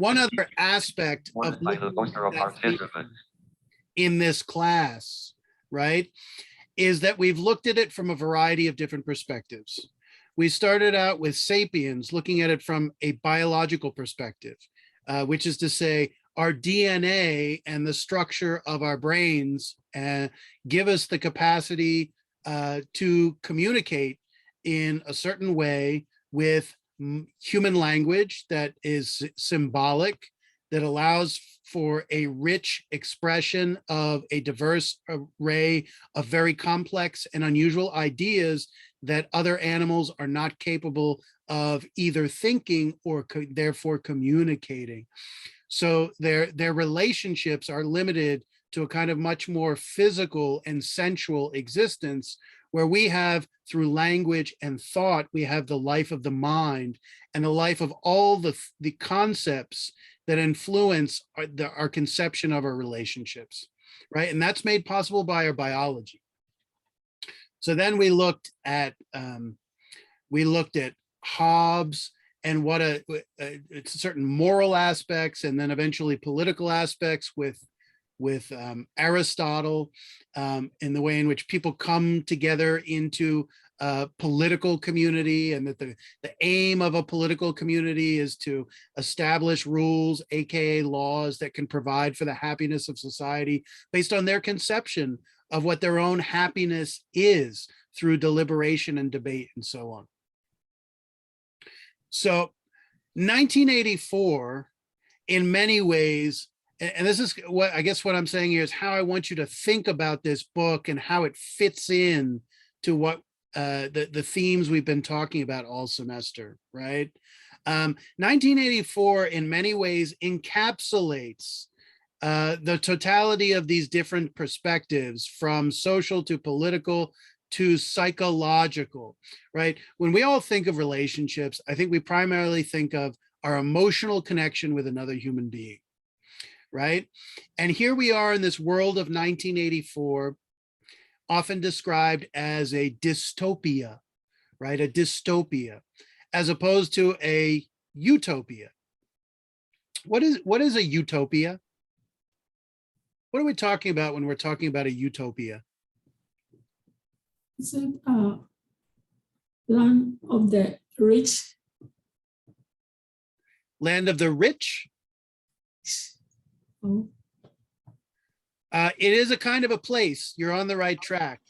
one other aspect of in this class, right, is that we've looked at it from a variety of different perspectives. We started out with Sapiens, looking at it from a biological perspective, which is to say our DNA and the structure of our brains give us the capacity to communicate in a certain way with human language that is symbolic, that allows for a rich expression of a diverse array of very complex and unusual ideas that other animals are not capable of either thinking or therefore communicating. So their relationships are limited to a kind of much more physical and sensual existence, where we have, through language and thought, we have the life of the mind and the life of all the concepts that influence our conception of our relationships, right? And that's made possible by our biology. So then we looked at Hobbes and what certain moral aspects, and then eventually political aspects with Aristotle, in the way in which people come together into a political community, and that the aim of a political community is to establish rules, aka laws, that can provide for the happiness of society based on their conception of what their own happiness is through deliberation and debate and so on. So 1984, in many ways, and this is what I guess what I'm saying here is how I want you to think about this book and how it fits in to what the themes we've been talking about all semester, right? 1984 in many ways encapsulates the totality of these different perspectives, from social to political to psychological, right? When we all think of relationships, I think we primarily think of our emotional connection with another human being, right? And here we are in this world of 1984, often described as a dystopia, right? A dystopia, as opposed to a utopia. What is a utopia? What are we talking about when we're talking about a utopia? It's a land of the rich. Land of the rich? Oh. It is a kind of a place. You're on the right track,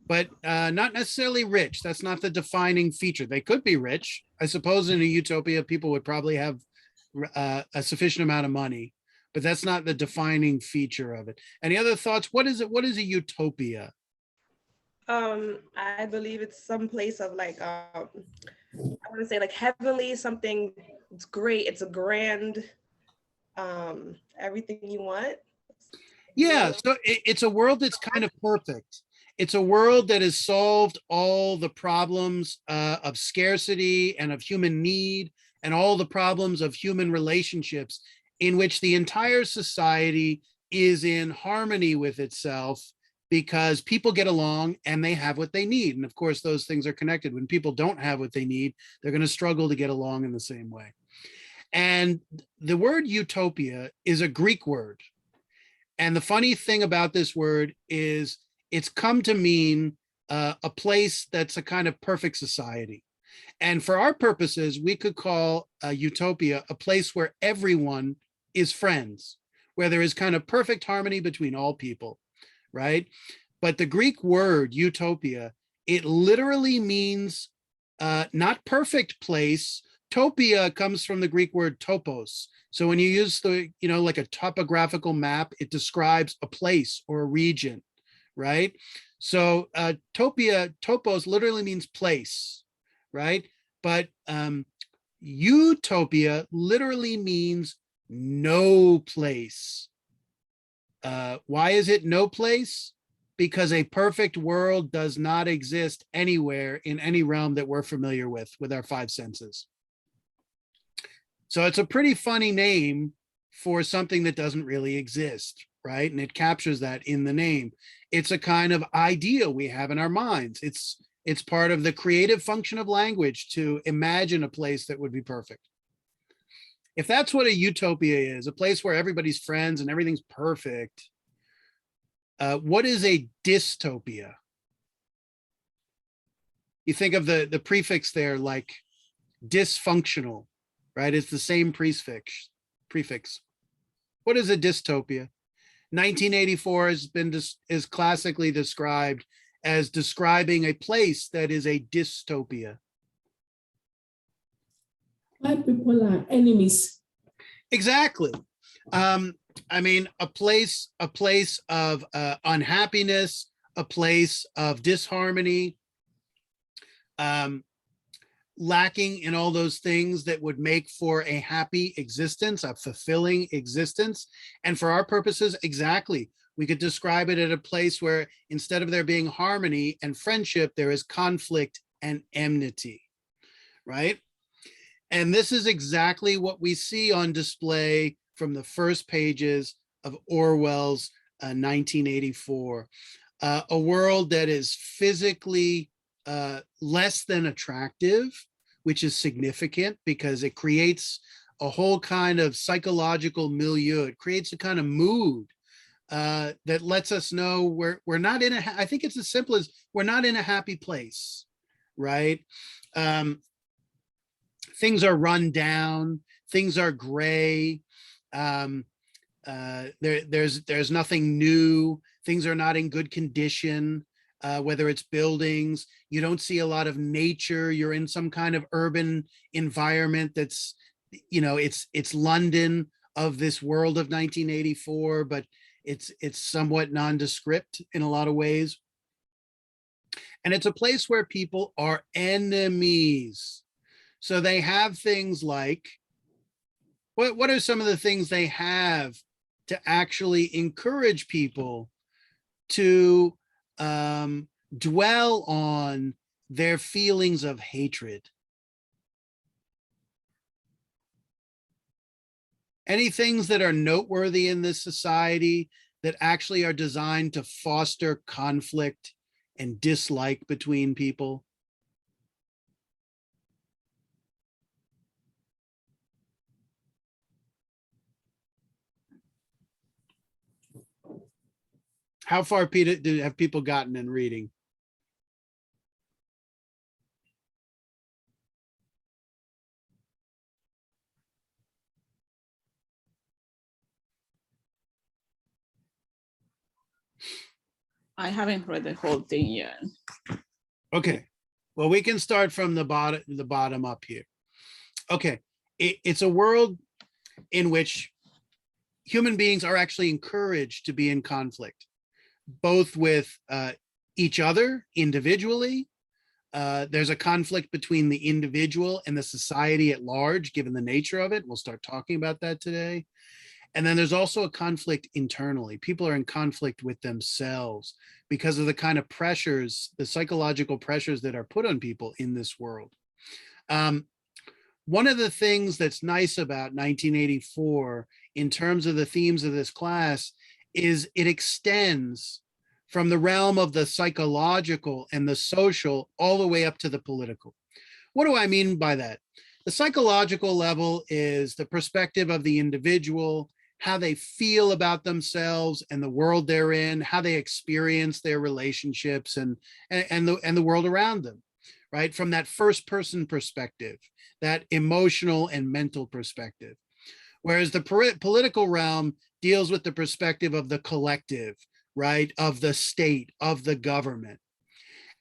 but not necessarily rich. That's not the defining feature. They could be rich. I suppose in a utopia, people would probably have a sufficient amount of money, but that's not the defining feature of it. Any other thoughts? What is it? What is a utopia? I believe it's some place of like, I want to say like heavenly, something. It's great. It's a grand, everything you want. Yeah, so it's a world that's kind of perfect. It's a world that has solved all the problems of scarcity and of human need, and all the problems of human relationships, in which the entire society is in harmony with itself, because people get along and they have what they need. And of course, those things are connected. When people don't have what they need, they're going to struggle to get along in the same way. And the word utopia is a Greek word. And the funny thing about this word is it's come to mean a place that's a kind of perfect society. And for our purposes, we could call a utopia a place where everyone is friends, where there is kind of perfect harmony between all people, right? But the Greek word utopia, it literally means not perfect place. Topia comes from the Greek word topos. So when you use like a topographical map, it describes a place or a region, right? So topos literally means place, right? But utopia literally means no place. Why is it no place? Because a perfect world does not exist anywhere in any realm that we're familiar with our five senses. So it's a pretty funny name for something that doesn't really exist, right? And it captures that in the name. It's a kind of idea we have in our minds. It's part of the creative function of language to imagine a place that would be perfect. if that's what a utopia is, a place where everybody's friends and everything's perfect, what is a dystopia? You think of the prefix there, like dysfunctional, right? It's the same prefix. What is a dystopia? 1984 has been is classically described as describing a place that is a dystopia. Why people are enemies? Exactly. I mean, a place of unhappiness, a place of disharmony, lacking in all those things that would make for a happy existence, a fulfilling existence. And for our purposes, exactly, we could describe it at a place where instead of there being harmony and friendship, there is conflict and enmity, right? And this is exactly what we see on display from the first pages of Orwell's 1984. A world that is physically less than attractive, which is significant because it creates a whole kind of psychological milieu. It creates a kind of mood that lets us know we're not in I think it's as simple as we're not in a happy place, right? Things are run down, things are gray, there's nothing new, things are not in good condition, whether it's buildings, you don't see a lot of nature, you're in some kind of urban environment that's, you know, it's London of this world of 1984, but it's somewhat nondescript in a lot of ways. And it's a place where people are enemies. So they have things like, what are some of the things they have to actually encourage people to dwell on their feelings of hatred? Any things that are noteworthy in this society that actually are designed to foster conflict and dislike between people? How far, Peter, have people gotten in reading? I haven't read the whole thing yet. Okay, well, we can start from the bottom up here. Okay, it's a world in which human beings are actually encouraged to be in conflict, both with each other individually. There's a conflict between the individual and the society at large, given the nature of it. We'll start talking about that today. And then there's also a conflict internally. People are in conflict with themselves because of the kind of pressures, the psychological pressures that are put on people in this world. One of the things that's nice about 1984 in terms of the themes of this class is it extends from the realm of the psychological and the social all the way up to the political. What do I mean by that? The psychological level is the perspective of the individual, how they feel about themselves and the world they're in, how they experience their relationships and the world around them, right? From that first person perspective, that emotional and mental perspective. Whereas the political realm deals with the perspective of the collective, right? Of the state, of the government.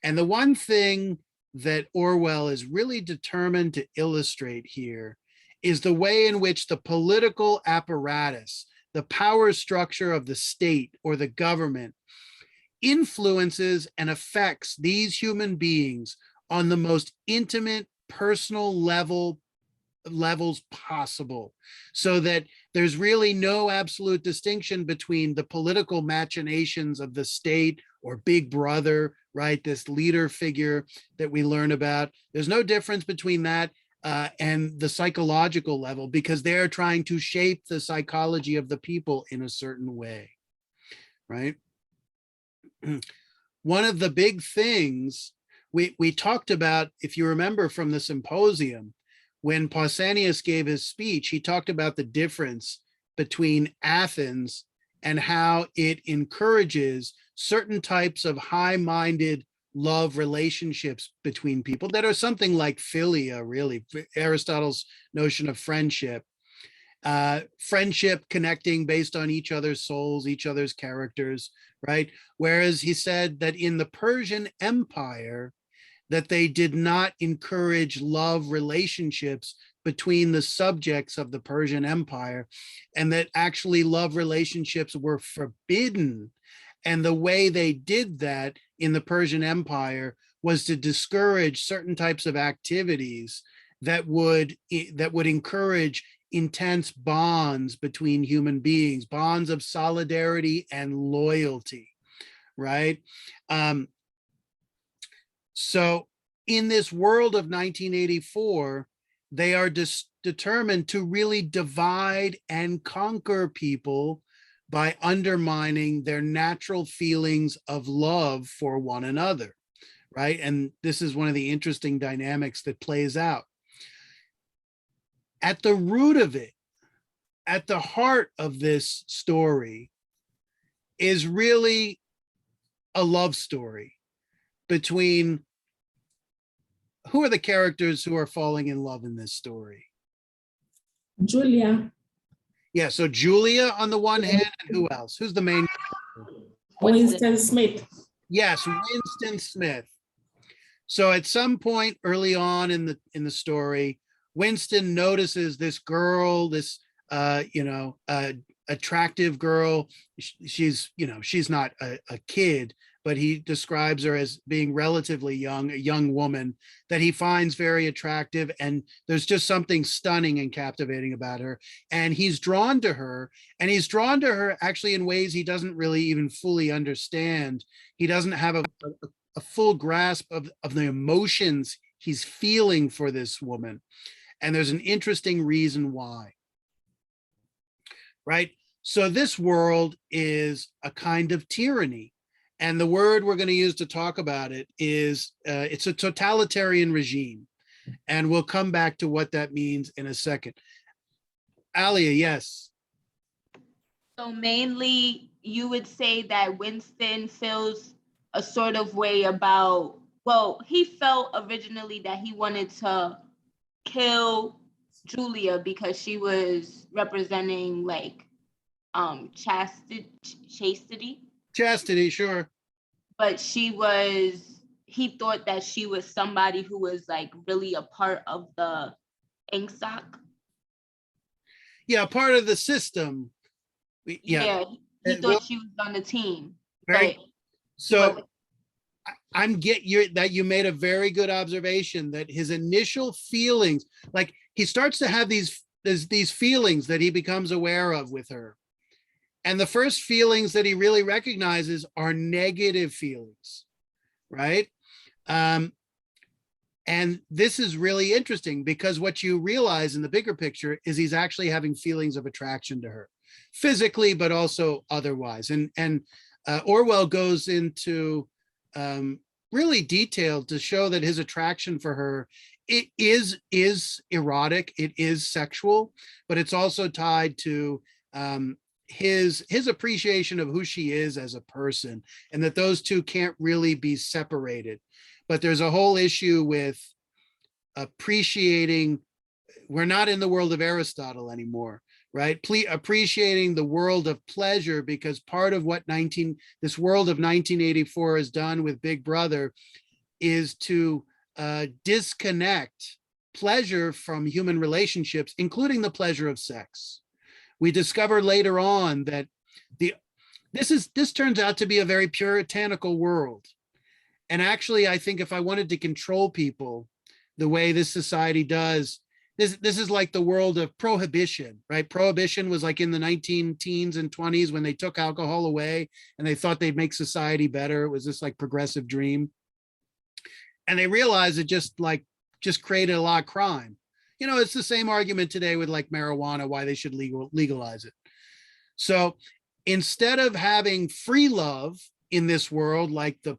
And the one thing that Orwell is really determined to illustrate here is the way in which the political apparatus, the power structure of the state or the government influences and affects these human beings on the most intimate personal levels possible, so that there's really no absolute distinction between the political machinations of the state or Big Brother, right? This leader figure that we learn about. There's no difference between that and the psychological level, because they're trying to shape the psychology of the people in a certain way, right? One of the big things we talked about, if you remember from the symposium, when Pausanias gave his speech, he talked about the difference between Athens and how it encourages certain types of high-minded love relationships between people that are something like philia, really, Aristotle's notion of friendship. Friendship connecting based on each other's souls, each other's characters, right? Whereas he said that in the Persian Empire, that they did not encourage love relationships between the subjects of the Persian Empire, and that actually love relationships were forbidden. And the way they did that in the Persian Empire was to discourage certain types of activities that would encourage intense bonds between human beings, bonds of solidarity and loyalty, right? So in this world of 1984, they are determined to really divide and conquer people by undermining their natural feelings of love for one another, right? And this is one of the interesting dynamics that plays out. At the root of it, at the heart of this story, is really a love story between, who are the characters who are falling in love in this story? Julia, Yeah, so Julia on the one hand, and who else? Who's the main? Winston Smith. Yes, Winston Smith. So at some point early on in the story, Winston notices this girl, this attractive girl. She's not a kid, but he describes her as being relatively young, a young woman that he finds very attractive. And there's just something stunning and captivating about her. And he's drawn to her, and he's drawn to her actually in ways he doesn't really even fully understand. He doesn't have a full grasp of the emotions he's feeling for this woman. And there's an interesting reason why, right? So this world is a kind of tyranny. And the word we're going to use to talk about it is, it's a totalitarian regime. And we'll come back to what that means in a second. Alia, yes. So mainly you would say that Winston feels a sort of way about, well, he felt originally that he wanted to kill Julia because she was representing like chastity. Chastity, sure. But he thought that she was somebody who was like really a part of the INCSOC. Yeah, part of the system. Yeah, he thought she was on the team. Very, but so you made a very good observation that his initial feelings, like he starts to have these feelings that he becomes aware of with her. And the first feelings that he really recognizes are negative feelings, right? And this is really interesting because what you realize in the bigger picture is he's actually having feelings of attraction to her, physically, but also otherwise. And Orwell goes into really detail to show that his attraction for her, it is erotic, it is sexual, but it's also tied to his appreciation of who she is as a person, and that those two can't really be separated. But there's a whole issue with appreciating, we're not in the world of Aristotle anymore, right? Appreciating the world of pleasure, because part of what this world of 1984 has done with Big Brother is to disconnect pleasure from human relationships, including the pleasure of sex. We discover later on that this turns out to be a very puritanical world. And actually, I think if I wanted to control people the way this society does, this is like the world of prohibition, right? Prohibition was like in the 19-teens and 20s when they took alcohol away and they thought they'd make society better. It was this like progressive dream. And they realized it just created a lot of crime. It's the same argument today with like marijuana, why they should legalize it. So instead of having free love in this world, like the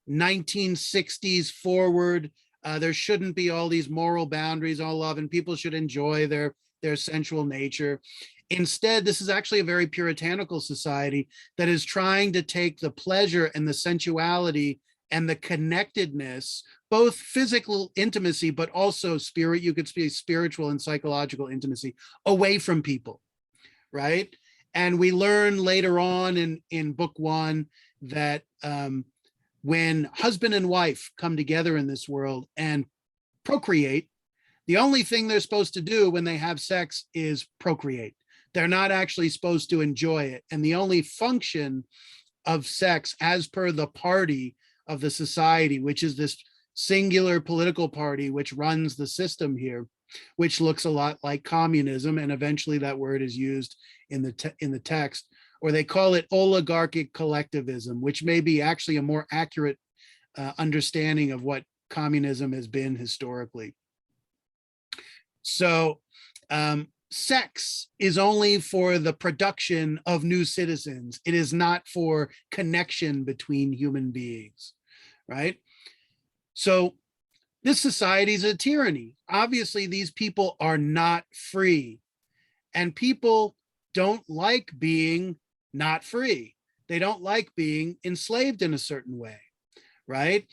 1960s forward There shouldn't be all these moral boundaries, all love, and people should enjoy their sensual nature. Instead, this is actually a very puritanical society that is trying to take the pleasure and the sensuality and the connectedness, both physical intimacy, but also spirit, you could say spiritual and psychological intimacy, away from people, right? And we learn later on in book 1 that when husband and wife come together in this world and procreate, the only thing they're supposed to do when they have sex is procreate. They're not actually supposed to enjoy it. And the only function of sex, as per the party of the society, which is this singular political party which runs the system here, which looks a lot like communism, and eventually that word is used in the text, or they call it oligarchic collectivism, which may be actually a more accurate understanding of what communism has been historically. So sex is only for the production of new citizens. It is not for connection between human beings, right? So this society is a tyranny. Obviously, these people are not free, and people don't like being not free. They don't like being enslaved in a certain way, right?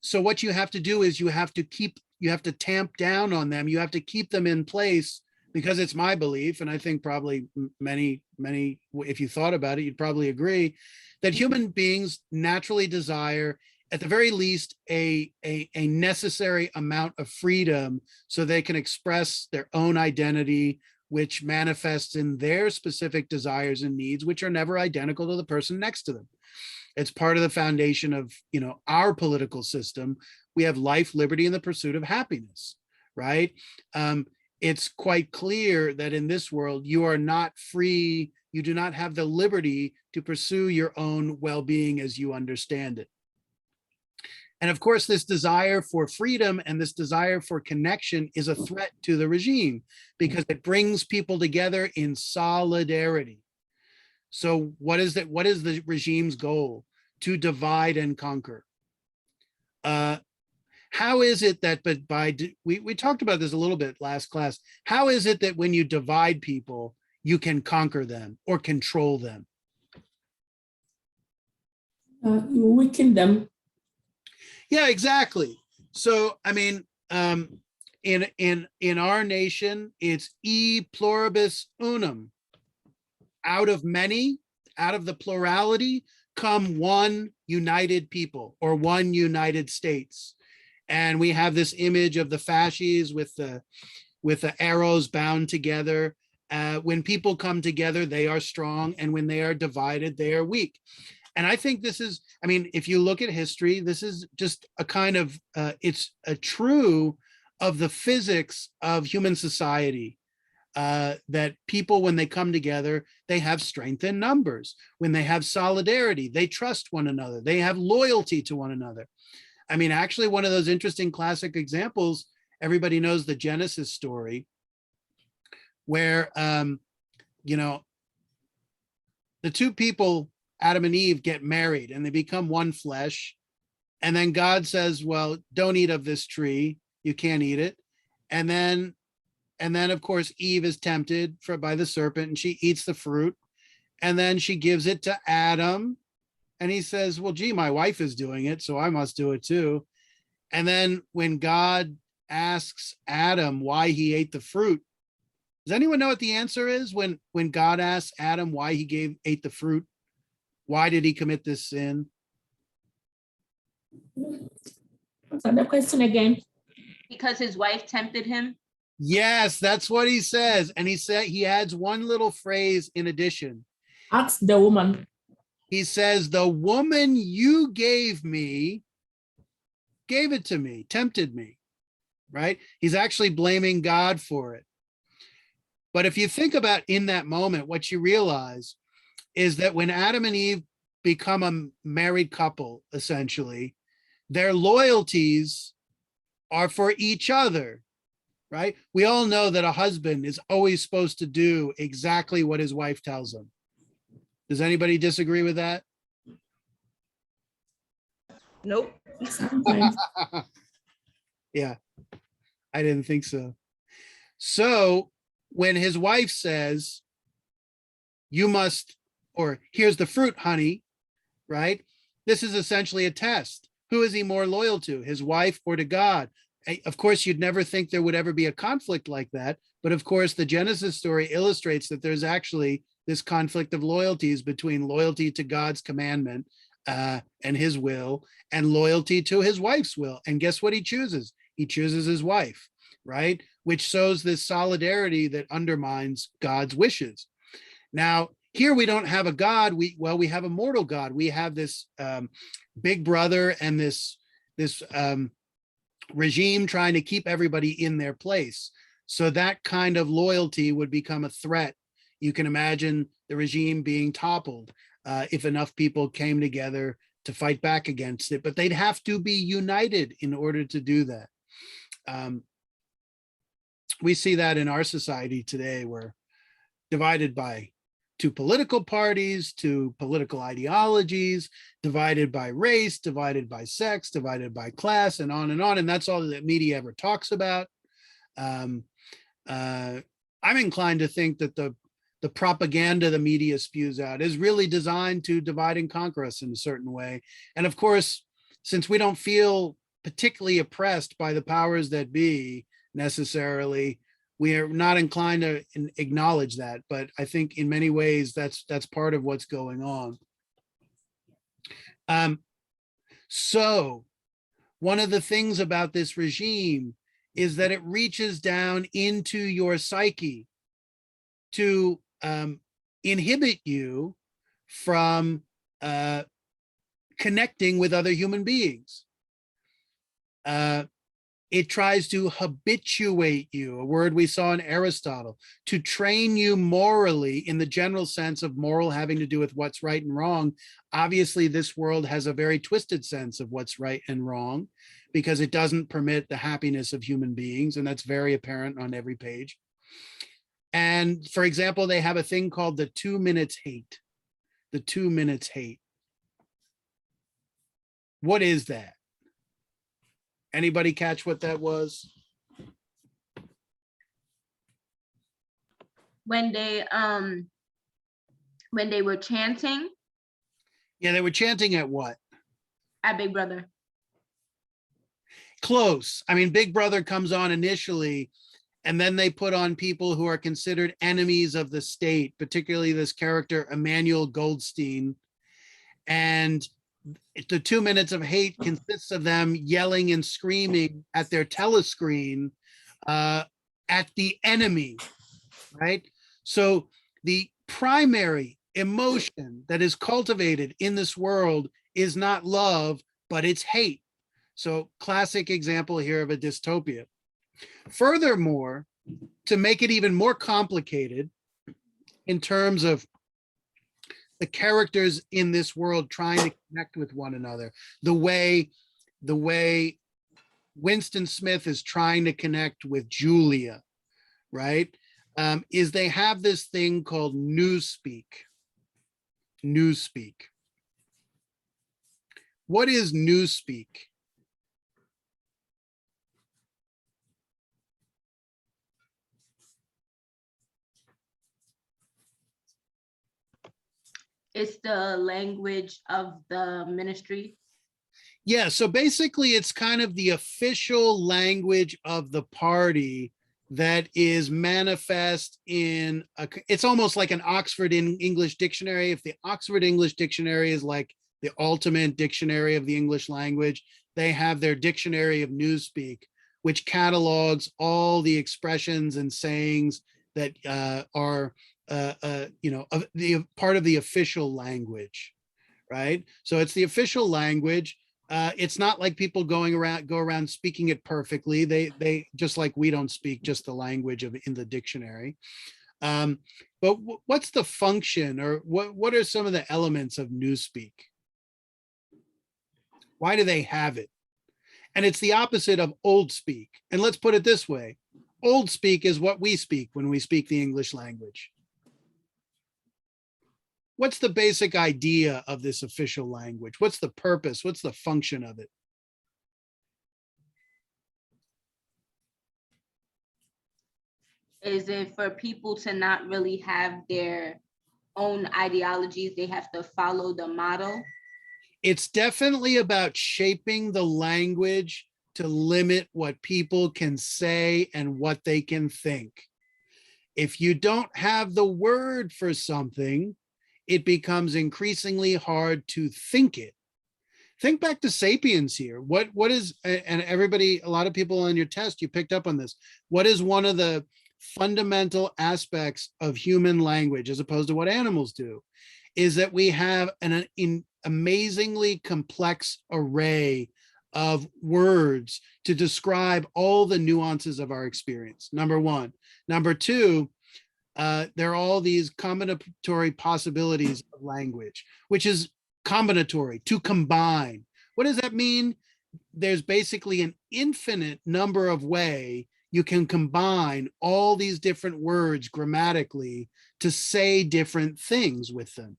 So what you have to do is you have to tamp down on them. You have to keep them in place, because it's my belief, and I think probably many, if you thought about it, you'd probably agree, that human beings naturally desire, at the very least, a necessary amount of freedom so they can express their own identity, which manifests in their specific desires and needs, which are never identical to the person next to them. It's part of the foundation of, our political system. We have life, liberty, and the pursuit of happiness, right? It's quite clear that in this world, you are not free. You do not have the liberty to pursue your own well-being as you understand it. And of course, this desire for freedom and this desire for connection is a threat to the regime, because it brings people together in solidarity. So what is the regime's goal? To divide and conquer. How is it that, we talked about this a little bit last class. How is it that when you divide people, you can conquer them or control them? You weaken them. Yeah, exactly. So, I mean, in our nation, it's e pluribus unum. Out of many, out of the plurality, come one united people or one United States. And we have this image of the fasces with the arrows bound together. When people come together, they are strong, and when they are divided, they are weak. And I think this is, I mean, if you look at history, this is just a kind of, it's a true of the physics of human society, that people, when they come together, they have strength in numbers. When they have solidarity, they trust one another. They have loyalty to one another. I mean, actually, one of those interesting classic examples, everybody knows the Genesis story, where, the two people, Adam and Eve, get married and they become one flesh. And then God says, well, don't eat of this tree. You can't eat it. And then, of course, Eve is tempted by the serpent, and she eats the fruit. And then she gives it to Adam. And he says, well, gee, my wife is doing it, so I must do it too. And then when God asks Adam why he ate the fruit, does anyone know what the answer is? When God asks Adam why he ate the fruit, why did he commit this sin? So the question again. Because his wife tempted him. Yes, that's what he says. And he adds one little phrase in addition. Ask the woman. He says, the woman you gave it to me, tempted me, right? He's actually blaming God for it. But if you think about in that moment, what you realize is that when Adam and Eve become a married couple, essentially, their loyalties are for each other, right? We all know that a husband is always supposed to do exactly what his wife tells him. Does anybody disagree with that? Nope. Sometimes. Yeah, I didn't think so. So when his wife says, you must, or here's the fruit, honey, right? This is essentially a test. Who is he more loyal to, his wife or to God? Of course, you'd never think there would ever be a conflict like that. But of course, the Genesis story illustrates that there's actually this conflict of loyalties between loyalty to God's commandment and his will, and loyalty to his wife's will. And guess what he chooses? He chooses his wife, right? Which shows this solidarity that undermines God's wishes. Now, here we don't have a God. We have a mortal God. We have this big brother and this regime trying to keep everybody in their place. So that kind of loyalty would become a threat. You can imagine the regime being toppled if enough people came together to fight back against it, but they'd have to be united in order to do that. We see that in our society today. We're divided by two political parties, two political ideologies, divided by race, divided by sex, divided by class, and on and on. And that's all that media ever talks about. I'm inclined to think that the propaganda the media spews out is really designed to divide and conquer us in a certain way. And of course, since we don't feel particularly oppressed by the powers that be necessarily, we are not inclined to acknowledge that. But I think in many ways, that's part of what's going on. So one of the things about this regime is that it reaches down into your psyche to inhibit you from connecting with other human beings. It tries to habituate you, a word we saw in Aristotle, to train you morally in the general sense of moral having to do with what's right and wrong. Obviously, this world has a very twisted sense of what's right and wrong because it doesn't permit the happiness of human beings, and that's very apparent on every page. And for example, they have a thing called the 2 minutes hate. The 2 minutes hate. What is that? Anybody catch what that was? When they were chanting Yeah, they were chanting at what? at Big Brother. Close. I mean, Big Brother comes on initially, and then they put on people who are considered enemies of the state, particularly this character, Emmanuel Goldstein. And the 2 minutes of hate consists of them yelling and screaming at their telescreen at the enemy, right? So the primary emotion that is cultivated in this world is not love, but it's hate. So classic example here of a dystopia. Furthermore, to make it even more complicated in terms of the characters in this world trying to connect with one another, the way Winston Smith is trying to connect with Julia, right? Is they have this thing called newspeak. Newspeak. What is newspeak? It's the language of the ministry. Yeah, so basically it's kind of the official language of the party that is manifest in it's almost like an Oxford English dictionary. If the Oxford English dictionary is like the ultimate dictionary of the English language, they have their dictionary of newspeak, which catalogs all the expressions and sayings that are the part of the official language, right? So it's the official language. It's not like people go around speaking it perfectly. They just like we don't speak just the language of in the dictionary. But what's the function, or what are some of the elements of newspeak? Why do they have it? And it's the opposite of old speak. And let's put it this way: old speak is what we speak when we speak the English language. What's the basic idea of this official language? What's the purpose? What's the function of it? Is it for people to not really have their own ideologies? They have to follow the model? It's definitely about shaping the language to limit what people can say and what they can think. If you don't have the word for something, it becomes increasingly hard to think it. Think back to Sapiens here. What is, and everybody, a lot of people on your test, you picked up on this. What is one of the fundamental aspects of human language, as opposed to what animals do, is that we have an amazingly complex array of words to describe all the nuances of our experience, number one. Number two, there are all these combinatory possibilities of language, which is combinatory, to combine. What does that mean? There's basically an infinite number of ways you can combine all these different words grammatically to say different things with them.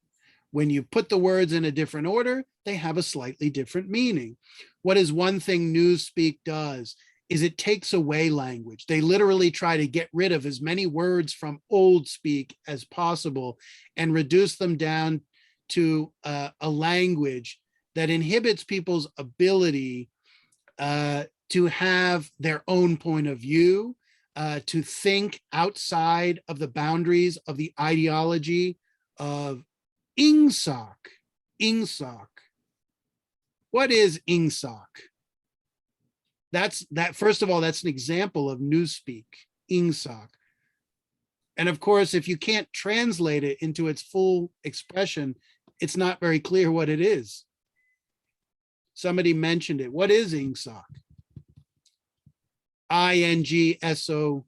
When you put the words in a different order, they have a slightly different meaning. What is one thing Newspeak does is it takes away language. They literally try to get rid of as many words from old speak as possible and reduce them down to a language that inhibits people's ability to have their own point of view, to think outside of the boundaries of the ideology of Ingsoc. Ingsoc. What is Ingsoc? First of all, that's an example of Newspeak, Ingsoc. And of course, if you can't translate it into its full expression, it's not very clear what it is. Somebody mentioned it. What is Ingsoc? INGSOC.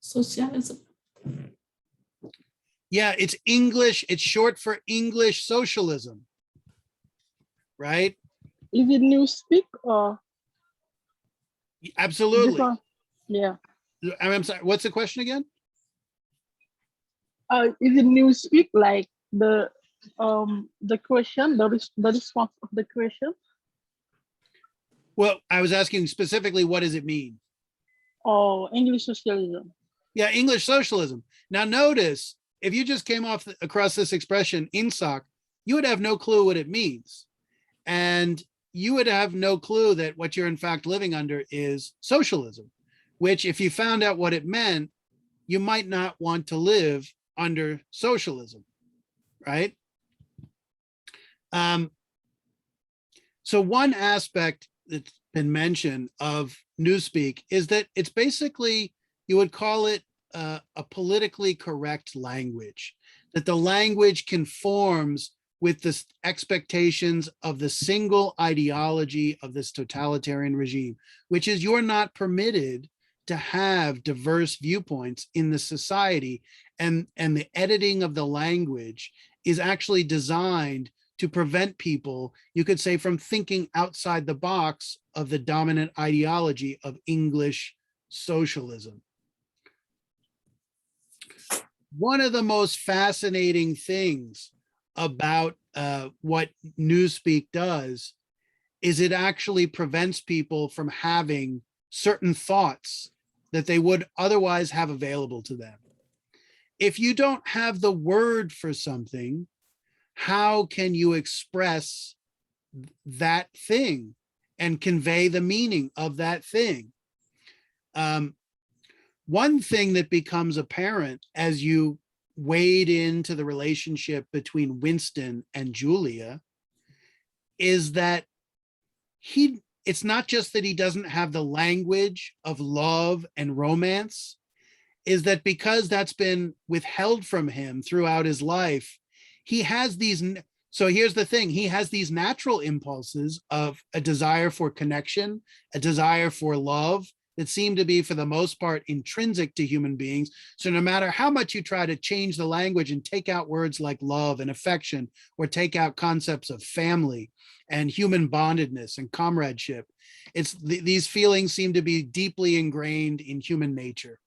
Socialism. Yeah, it's English. It's short for English socialism, right? Is it Newspeak or? Absolutely. Yeah. I'm sorry. What's the question again? Is it Newspeak like the question, the response of the question? Well, I was asking specifically, what does it mean? Or English socialism? Yeah, English socialism. Now notice, if you just came across this expression, INSOC, you would have no clue what it means. And you would have no clue that what you're in fact living under is socialism, which if you found out what it meant, you might not want to live under socialism, right? So one aspect that's been mentioned of Newspeak is that it's basically, you would call it a politically correct language, that the language conforms with the expectations of the single ideology of this totalitarian regime, which is you're not permitted to have diverse viewpoints in the society. And the editing of the language is actually designed to prevent people, you could say, from thinking outside the box of the dominant ideology of English socialism. One of the most fascinating things about what Newspeak does is it actually prevents people from having certain thoughts that they would otherwise have available to them. If you don't have the word for something, how can you express that thing and convey the meaning of that thing? One thing that becomes apparent as you wade into the relationship between Winston and Julia is that it's not just that he doesn't have the language of love and romance, is that because that's been withheld from him throughout his life, he has these. So here's the thing, he has these natural impulses of a desire for connection, a desire for love, that seem to be, for the most part, intrinsic to human beings. So no matter how much you try to change the language and take out words like love and affection, or take out concepts of family and human bondedness and comradeship, these feelings seem to be deeply ingrained in human nature.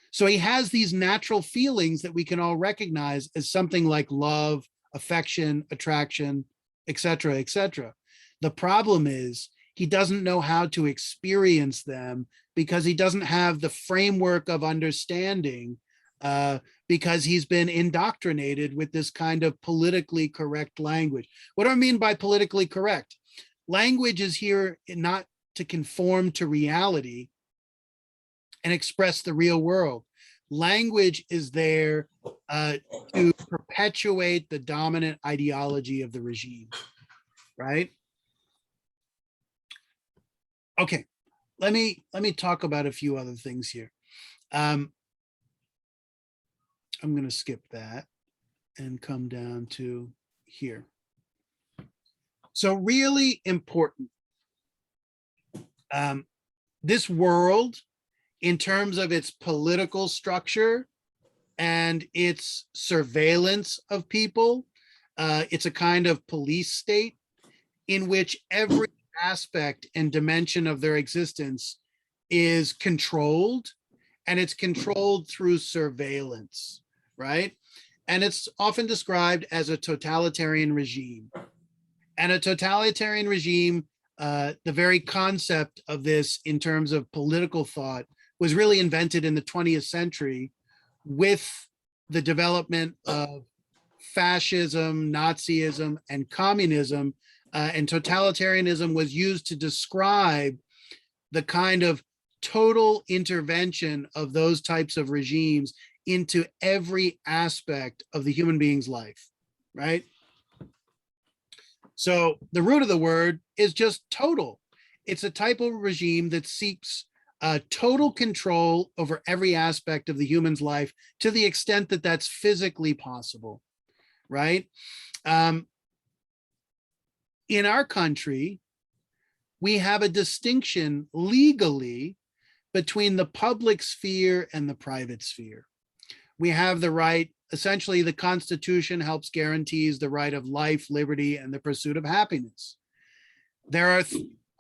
So he has these natural feelings that we can all recognize as something like love, affection, attraction, etc., etc. The problem is he doesn't know how to experience them because he doesn't have the framework of understanding, because he's been indoctrinated with this kind of politically correct language. What do I mean by politically correct? Language is here not to conform to reality and express the real world. Language is there to perpetuate the dominant ideology of the regime, right? Okay, let me talk about a few other things here. I'm going to skip that and come down to here. So really important. This world, in terms of its political structure and its surveillance of people, it's a kind of police state in which every aspect and dimension of their existence is controlled, and it's controlled through surveillance, right? And it's often described as a totalitarian regime. And a totalitarian regime, the very concept of this in terms of political thought was really invented in the 20th century with the development of fascism, Nazism, and communism. And totalitarianism was used to describe the kind of total intervention of those types of regimes into every aspect of the human being's life, right? So the root of the word is just total. It's a type of regime that seeks total control over every aspect of the human's life to the extent that that's physically possible, right? In our country, we have a distinction legally between the public sphere and the private sphere. We have the right, essentially the Constitution helps guarantees the right of life, liberty, and the pursuit of happiness. There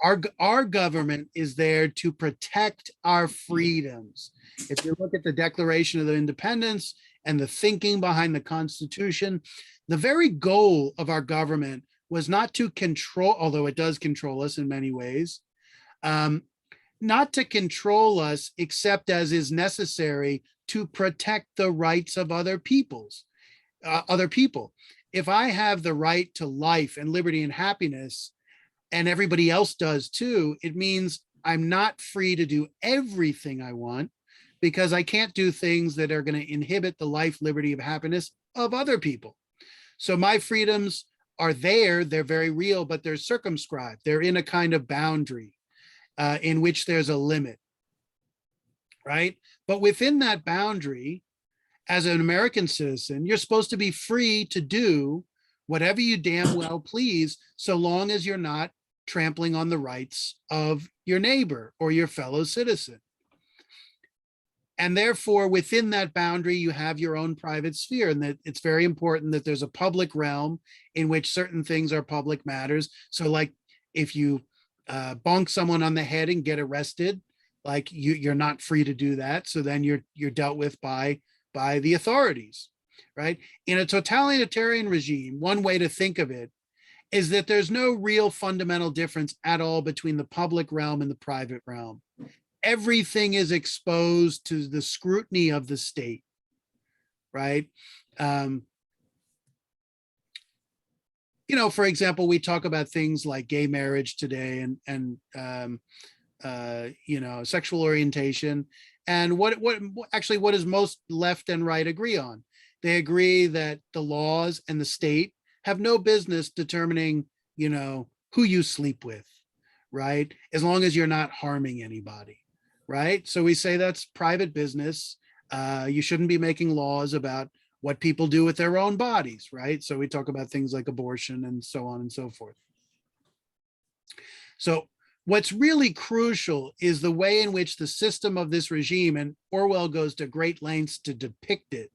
are, our government is there to protect our freedoms. If you look at the Declaration of Independence and the thinking behind the Constitution, the very goal of our government was not to control, although it does control us in many ways, not to control us except as is necessary to protect the rights of other people. If I have the right to life and liberty and happiness, and everybody else does too, it means I'm not free to do everything I want, because I can't do things that are going to inhibit the life, liberty, and happiness of other people. So my freedoms are there, they're very real, but they're circumscribed. They're in a kind of boundary in which there's a limit, right? But within that boundary, as an American citizen, you're supposed to be free to do whatever you damn well please, so long as you're not trampling on the rights of your neighbor or your fellow citizen. And therefore, within that boundary, you have your own private sphere, and that it's very important that there's a public realm in which certain things are public matters. So like if you bonk someone on the head and get arrested, like you're not free to do that. So then you're dealt with by the authorities, right? In a totalitarian regime, one way to think of it is that there's no real fundamental difference at all between the public realm and the private realm. Everything is exposed to the scrutiny of the state, right? You know, for example, we talk about things like gay marriage today and you know, sexual orientation, and what does most left and right agree on? They agree that the laws and the state have no business determining, you know, who you sleep with, right? As long as you're not harming anybody, right? So we say that's private business. You shouldn't be making laws about what people do with their own bodies, right? So we talk about things like abortion and so on and so forth. So what's really crucial is the way in which the system of this regime, and Orwell goes to great lengths to depict it,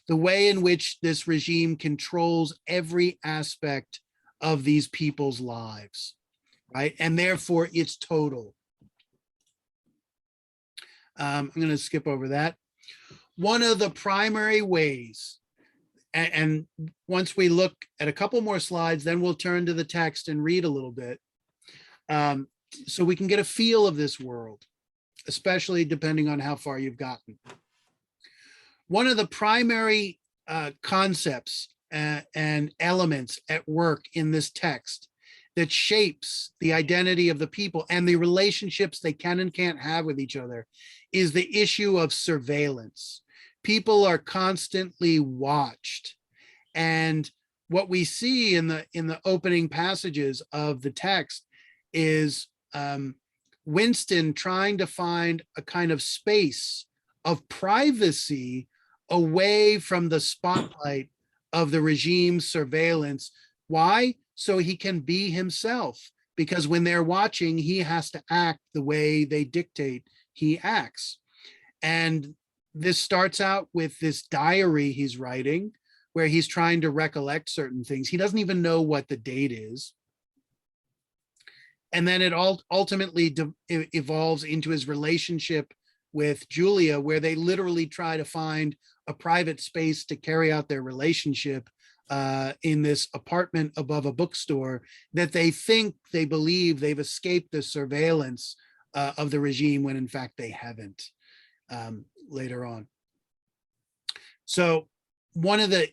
the way in which this regime controls every aspect of these people's lives, right? And therefore it's total. I'm going to skip over that. One of the primary ways, and once we look at a couple more slides, then we'll turn to the text and read a little bit. so we can get a feel of this world, especially depending on how far you've gotten. One of the primary concepts and elements at work in this text that shapes the identity of the people and the relationships they can and can't have with each other is the issue of surveillance. People are constantly watched. And what we see in the opening passages of the text is Winston trying to find a kind of space of privacy away from the spotlight of the regime's surveillance. Why? So he can be himself, because when they're watching, he has to act the way they dictate he acts. And this starts out with this diary he's writing, where he's trying to recollect certain things. He doesn't even know what the date is. And then it ultimately evolves into his relationship with Julia, where they literally try to find a private space to carry out their relationship in this apartment above a bookstore that they believe they've escaped the surveillance of the regime, when in fact they haven't, later on. So one of the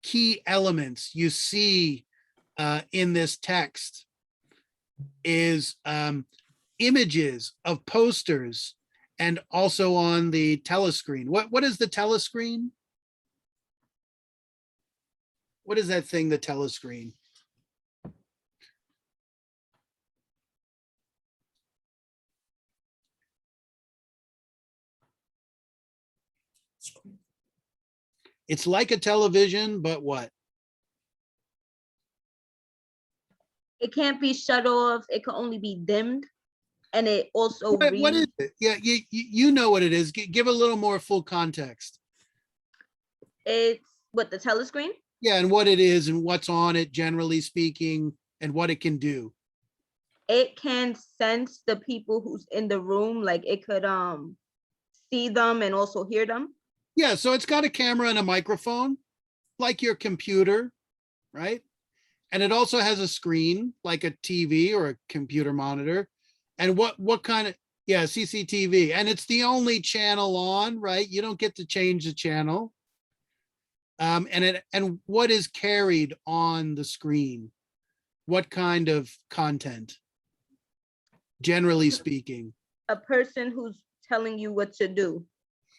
key elements you see in this text is images of posters, and also on the telescreen. What is the telescreen? What is that thing, the telescreen? It's like a television, but what? It can't be shut off. It can only be dimmed. And it also What is it? Yeah, you know what it is. Give a little more full context. It's what, the telescreen? Yeah, and what it is and what's on it, generally speaking, and what it can do. It can sense the people who's in the room. Like it could see them and also hear them. Yeah, so it's got a camera and a microphone, like your computer, right? And it also has a screen, like a TV or a computer monitor. And what kind of, yeah, CCTV. And it's the only channel on, right? You don't get to change the channel. And what is carried on the screen? What kind of content, generally speaking? A person who's telling you what to do.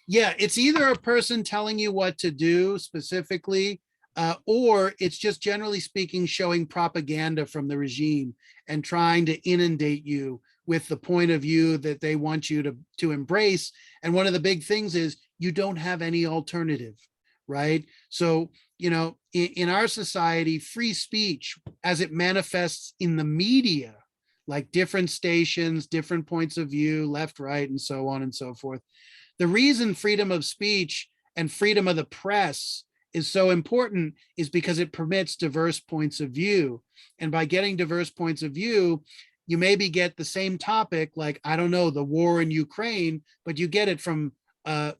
Yeah, it's either a person telling you what to do specifically, or it's just generally speaking showing propaganda from the regime and trying to inundate you with the point of view that they want you to embrace. And one of the big things is you don't have any alternative, right? So, you know, in our society, free speech, as it manifests in the media, like different stations, different points of view, left, right, and so on and so forth. The reason freedom of speech and freedom of the press is so important is because it permits diverse points of view. And by getting diverse points of view, you maybe get the same topic, like, I don't know, the war in Ukraine, but you get it from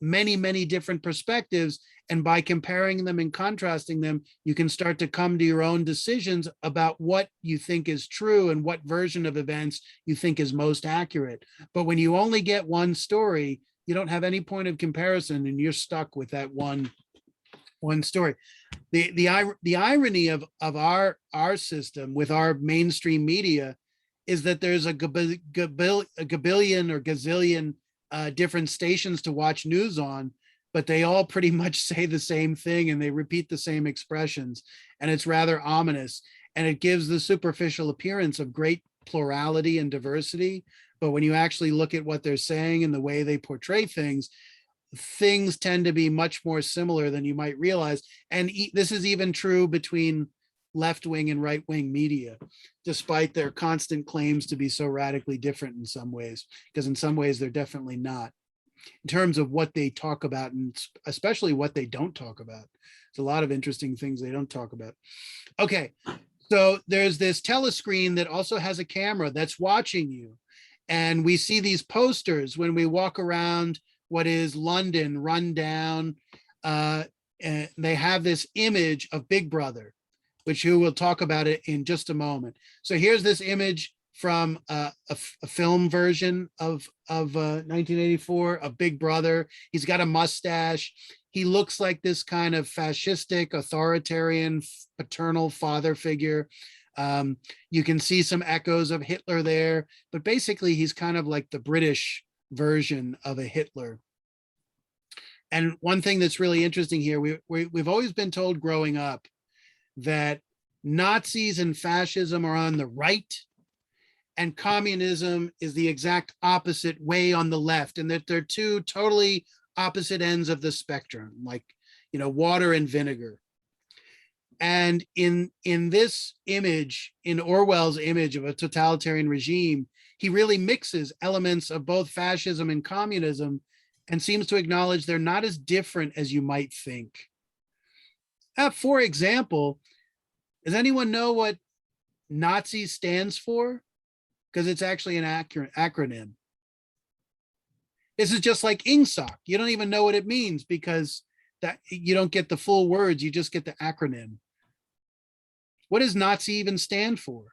many, many different perspectives. And by comparing them and contrasting them, you can start to come to your own decisions about what you think is true and what version of events you think is most accurate. But when you only get one story, you don't have any point of comparison, and you're stuck with that one story. The irony of our system with our mainstream media is that there's a gabillion or gazillion different stations to watch news on, but they all pretty much say the same thing and they repeat the same expressions, and it's rather ominous, and it gives the superficial appearance of great plurality and diversity. But when you actually look at what they're saying and the way they portray things, things tend to be much more similar than you might realize. And this is even true between left-wing and right-wing media, despite their constant claims to be so radically different in some ways, because in some ways they're definitely not, in terms of what they talk about, and especially what they don't talk about. There's a lot of interesting things they don't talk about. Okay, so there's this telescreen that also has a camera that's watching you. And we see these posters when we walk around what is London run down. And they have this image of Big Brother, which you will talk about it in just a moment. So here's this image from a film version of 1984, of Big Brother. He's got a mustache. He looks like this kind of fascistic, authoritarian, paternal father figure. You can see some echoes of Hitler there, but basically he's kind of like the British version of a Hitler. And one thing that's really interesting here, we've always been told growing up that Nazis and fascism are on the right, and communism is the exact opposite, way on the left, and that they're two totally opposite ends of the spectrum, like, you know, water and vinegar. And in this image, in Orwell's image of a totalitarian regime, he really mixes elements of both fascism and communism and seems to acknowledge they're not as different as you might think. For example, does anyone know what Nazi stands for? Because it's actually an acronym. This is just like INGSOC. You don't even know what it means because that you don't get the full words, you just get the acronym. What does Nazi even stand for?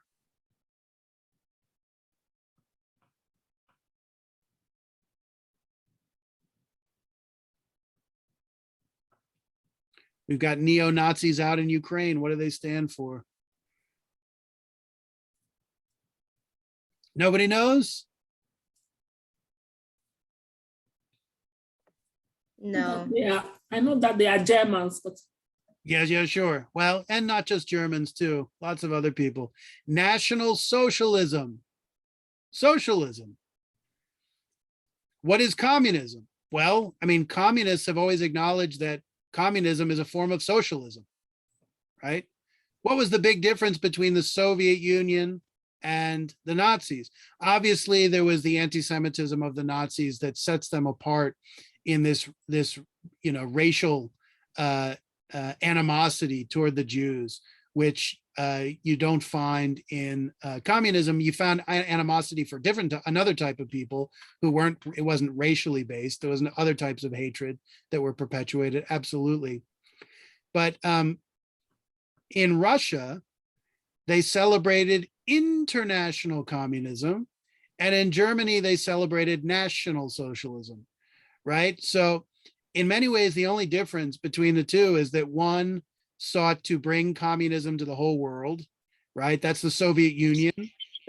We've got neo-Nazis out in Ukraine. What do they stand for? Nobody knows? No. Yeah, I know that they are Germans, but Yeah, sure. Well, and not just Germans too, lots of other people. National Socialism. Socialism. What is communism? Well, I mean, communists have always acknowledged that communism is a form of socialism, right? What was the big difference between the Soviet Union and the Nazis? Obviously, there was the anti-Semitism of the Nazis that sets them apart in this you know, racial animosity toward the Jews, which you don't find in communism. You found animosity for another type of people who it wasn't racially based. There was other types of hatred that were perpetuated, absolutely. But in Russia, they celebrated international communism, and in Germany, they celebrated National Socialism, right? So in many ways, the only difference between the two is that one sought to bring communism to the whole world, right? That's the Soviet Union.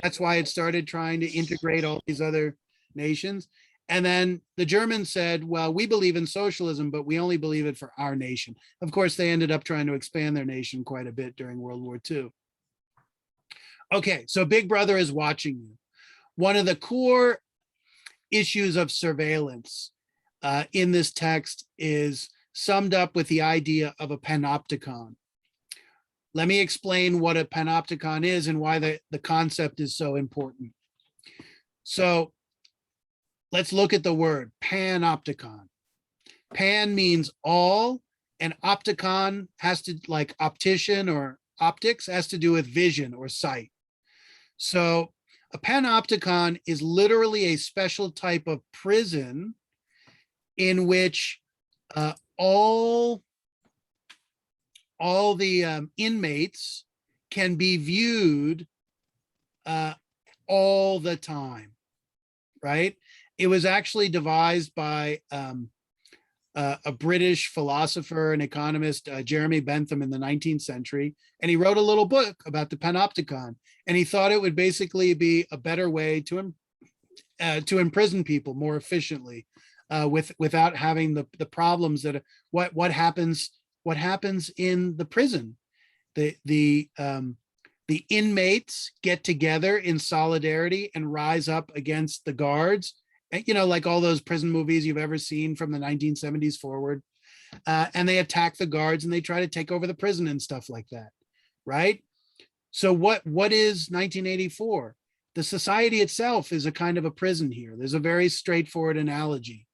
That's why it started trying to integrate all these other nations. And then the Germans said, well, we believe in socialism, but we only believe it for our nation. Of course, they ended up trying to expand their nation quite a bit during World War II. Okay, so Big Brother is watching you. One of the core issues of surveillance in this text is summed up with the idea of a panopticon. Let me explain what a panopticon is and why the concept is so important. So let's look at the word panopticon. Pan means all, and opticon has to, like optician or optics, has to do with vision or sight. So a panopticon is literally a special type of prison in which all the inmates can be viewed all the time, right? It was actually devised by a British philosopher and economist, Jeremy Bentham, in the 19th century, and he wrote a little book about the panopticon, and he thought it would basically be a better way to imprison people more efficiently, without having the problems that what happens in the prison. The inmates get together in solidarity and rise up against the guards, you know, like all those prison movies you've ever seen from the 1970s forward, and they attack the guards and they try to take over the prison and stuff like that, right? So what is 1984? The society itself is a kind of a prison here. There's a very straightforward analogy,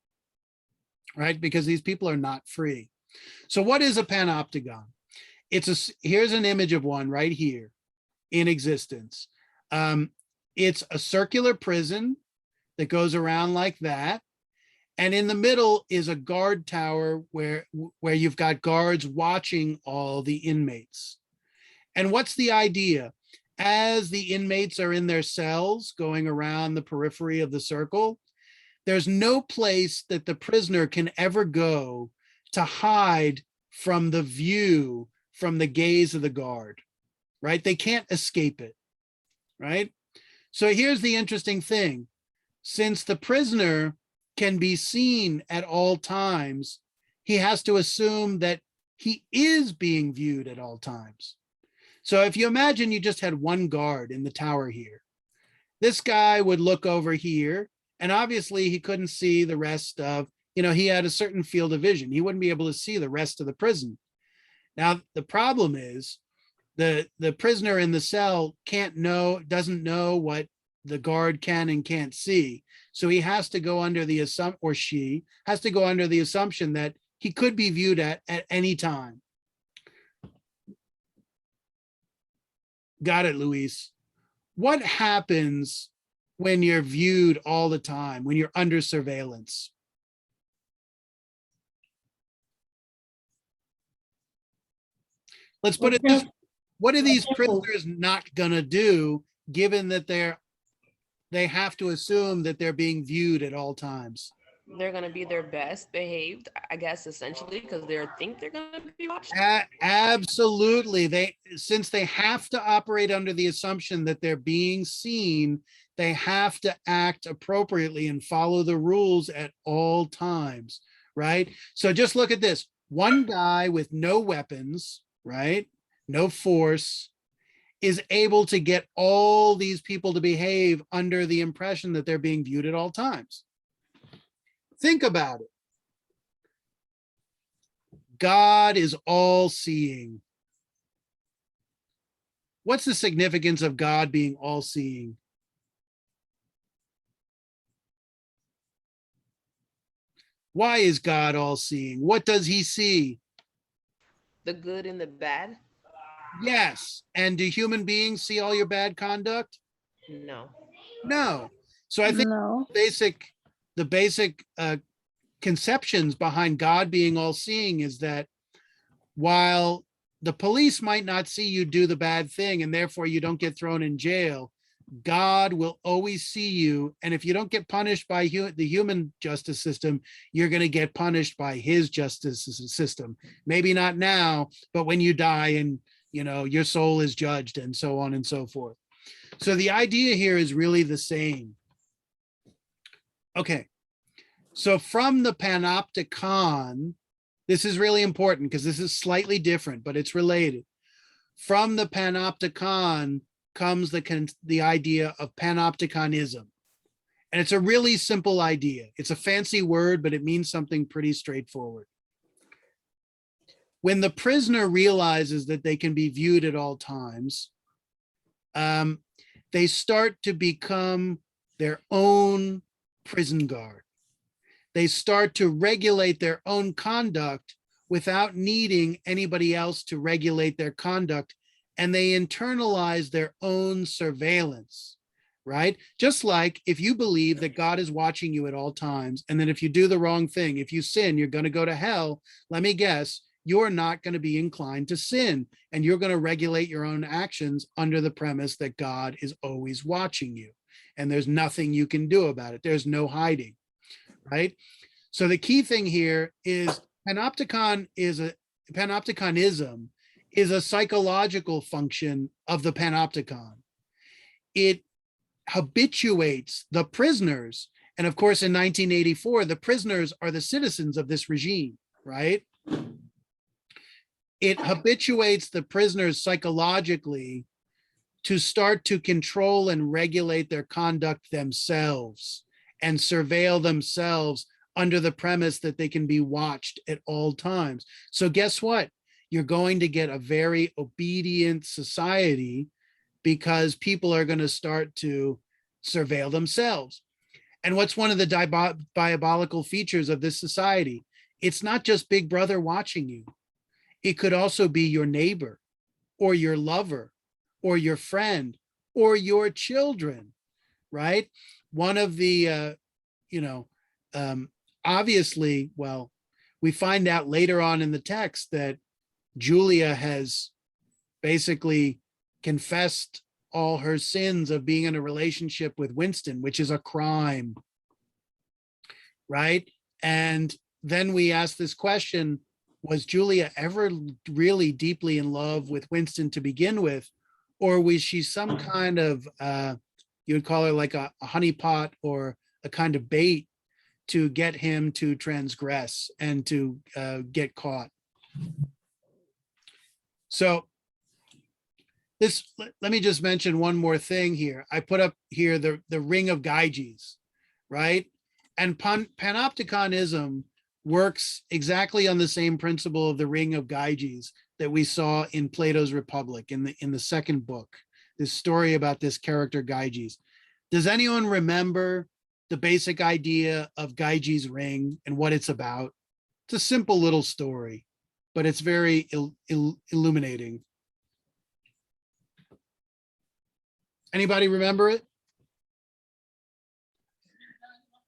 right? Because these people are not free. So what is a panopticon? Here's an image of one right here in existence. It's a circular prison that goes around like that. And in the middle is a guard tower where you've got guards watching all the inmates. And what's the idea? as the inmates are in their cells going around the periphery of the circle, there's no place that the prisoner can ever go to hide from the view, from the gaze of the guard, right? They can't escape it, right? So here's the interesting thing. Since the prisoner can be seen at all times, he has to assume that he is being viewed at all times. So if you imagine you just had one guard in the tower here, this guy would look over here, and obviously he couldn't see the rest of, he had a certain field of vision. He wouldn't be able to see the rest of the prison. Now, the problem is the prisoner in the cell doesn't know what the guard can and can't see. So he has to go under the assumption, or she has to go under the assumption that he could be viewed at any time. Got it, Luis. What happens when you're viewed all the time, when you're under surveillance? Let's put it this way. What are these prisoners not gonna do, given that they have to assume that they're being viewed at all times? They're gonna be their best behaved, I guess, essentially, because they think they're gonna be watched. Absolutely. Since they have to operate under the assumption that they're being seen, they have to act appropriately and follow the rules at all times, right? So just look at this. One guy with no weapons, right? No force, is able to get all these people to behave under the impression that they're being viewed at all times. Think about it. God is all seeing. What's the significance of God being all seeing? Why is God all seeing? What does he see? The good and the bad? Yes. And do human beings see all your bad conduct? No. No. So I think No. the basic conceptions behind God being all seeing is that while the police might not see you do the bad thing and therefore you don't get thrown in jail, God will always see you. And if you don't get punished by the human justice system, you're going to get punished by his justice system. Maybe not now, but when you die and your soul is judged and so on and so forth. So the idea here is really the same. Okay. So from the Panopticon, this is really important because this is slightly different, but it's related. From the Panopticon comes the idea of Panopticonism. And it's a really simple idea. It's a fancy word, but it means something pretty straightforward. When the prisoner realizes that they can be viewed at all times, they start to become their own prison guard. They start to regulate their own conduct without needing anybody else to regulate their conduct, and they internalize their own surveillance, right? Just like if you believe that God is watching you at all times, and then if you do the wrong thing, if you sin, you're going to go to hell, let me guess, you're not going to be inclined to sin, and you're going to regulate your own actions under the premise that God is always watching you, and there's nothing you can do about it. There's no hiding. Right? So the key thing here is Panopticonism is a psychological function of the Panopticon. It habituates the prisoners. And of course, in 1984, the prisoners are the citizens of this regime, right? It habituates the prisoners psychologically to start to control and regulate their conduct themselves and surveil themselves under the premise that they can be watched at all times. So guess what? You're going to get a very obedient society because people are going to start to surveil themselves. And what's one of the diabolical features of this society? It's not just Big Brother watching you. It could also be your neighbor or your lover or your friend or your children, right? One of the, obviously, well, we find out later on in the text that Julia has basically confessed all her sins of being in a relationship with Winston, which is a crime, right? And then we ask this question, was Julia ever really deeply in love with Winston to begin with? Or was she some kind of, you would call her like a honeypot or a kind of bait to get him to transgress and to get caught? So this, let me just mention one more thing here. I put up here the ring of Gyges, right? And Panopticonism works exactly on the same principle of the ring of Gyges that we saw in Plato's Republic in the second book, this story about this character Gyges. Does anyone remember the basic idea of Gyges' ring and what it's about? It's a simple little story, but it's very illuminating. Anybody remember it?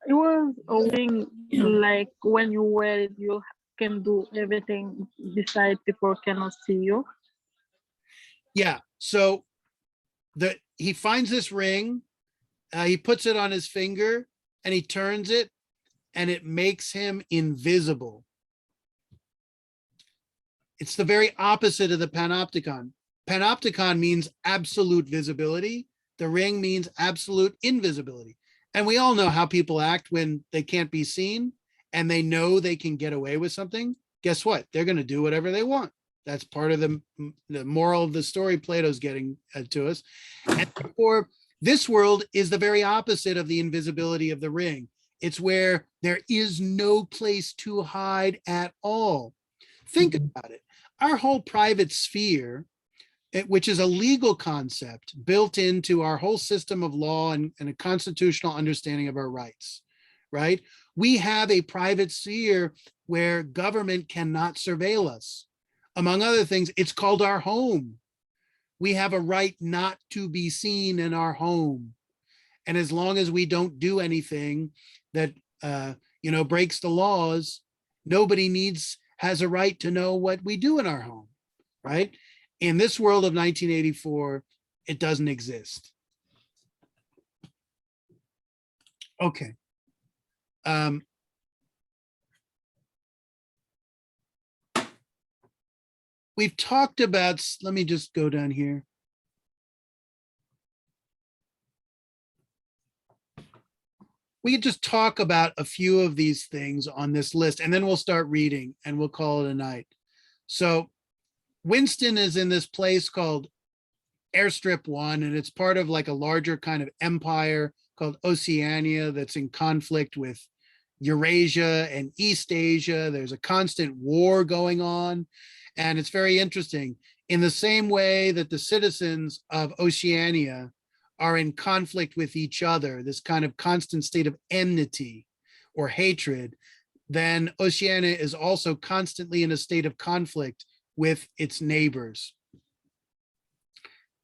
It was a ring, like when you wear it, you can do everything besides people cannot see you. Yeah, so he finds this ring, he puts it on his finger and he turns it and it makes him invisible. It's the very opposite of the Panopticon. Panopticon means absolute visibility. The ring means absolute invisibility. And we all know how people act when they can't be seen and they know they can get away with something. Guess what? They're going to do whatever they want. That's part of the moral of the story Plato's getting to us. And therefore, this world is the very opposite of the invisibility of the ring. It's where there is no place to hide at all. Think about it. Our whole private sphere, which is a legal concept built into our whole system of law and a constitutional understanding of our rights, right? We have a private sphere where government cannot surveil us. Among other things, it's called our home. We have a right not to be seen in our home. And as long as we don't do anything that, breaks the laws, nobody has a right to know what we do in our home, right? In this world of 1984, it doesn't exist. Okay. We've talked about, let me just go down here. We could just talk about a few of these things on this list, and then we'll start reading and we'll call it a night. So Winston is in this place called Airstrip 1, and it's part of like a larger kind of empire called Oceania that's in conflict with Eurasia and East Asia. There's a constant war going on, and it's very interesting. In the same way that the citizens of Oceania are in conflict with each other, this kind of constant state of enmity or hatred, then Oceania is also constantly in a state of conflict with its neighbors.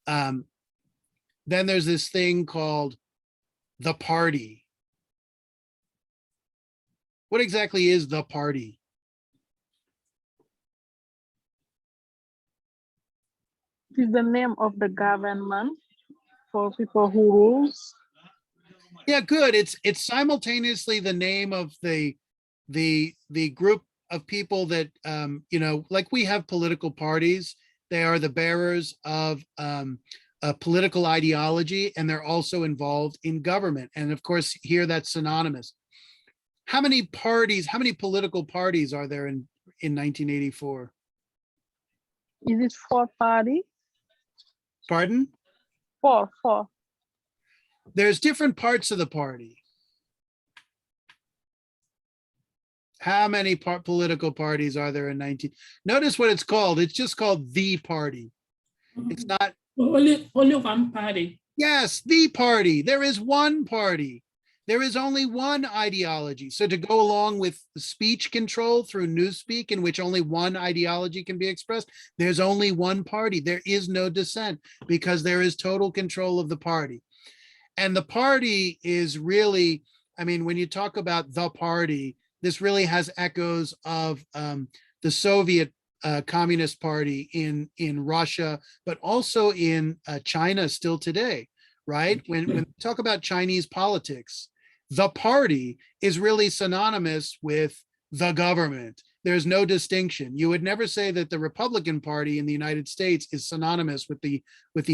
Then there's this thing called the party. What exactly is the party? It's the name of the government for people who rules. Yeah, good. It's simultaneously the name of the group of people that like we have political parties. They are the bearers of a political ideology, and they're also involved in government. And of course, here that's synonymous. How many political parties are there in 1984? Is it 4 party? Pardon? 4. There's different parts of the party. How many political parties are there in 19? Notice what it's called. It's just called the party. It's not. Only one party. Yes, the party. There is one party. There is only one ideology. So to go along with the speech control through Newspeak, in which only one ideology can be expressed, there's only one party. There is no dissent because there is total control of the party. And the party is really, when you talk about the party, this really has echoes of the Soviet Communist Party in Russia, but also in China still today, right? When we talk about Chinese politics, the party is really synonymous with the government. There's no distinction. You would never say that the Republican Party in the United States is synonymous with the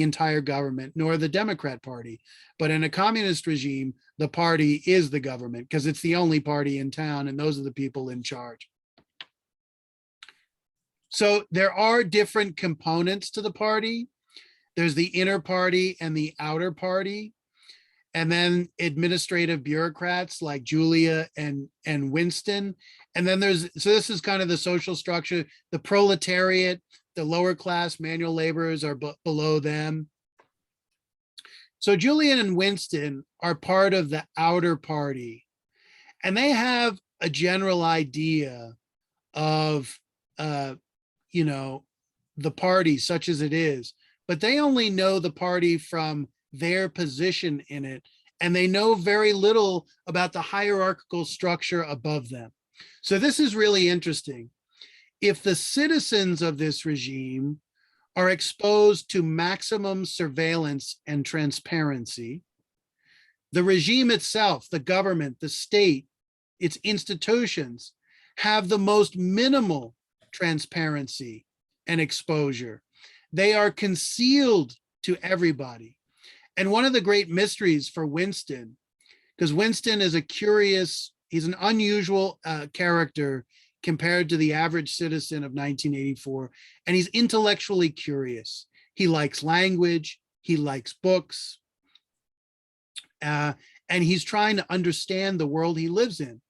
entire government, nor the Democrat Party. But in a communist regime, the party is the government because it's the only party in town, and those are the people in charge. So there are different components to the party. There's the inner party and the outer party. And then administrative bureaucrats like Julia and Winston. And then so this is kind of the social structure. The proletariat, the lower class manual laborers are below them. So Julian and Winston are part of the outer party. And they have a general idea of, the party such as it is, but they only know the party from their position in it, and they know very little about the hierarchical structure above them. So this is really interesting. If the citizens of this regime are exposed to maximum surveillance and transparency, the regime itself, the government, the state, its institutions have the most minimal transparency and exposure. They are concealed to everybody. And one of the great mysteries for Winston, because Winston is he's an unusual character compared to the average citizen of 1984, and he's intellectually curious. He likes language, he likes books, and he's trying to understand the world he lives in.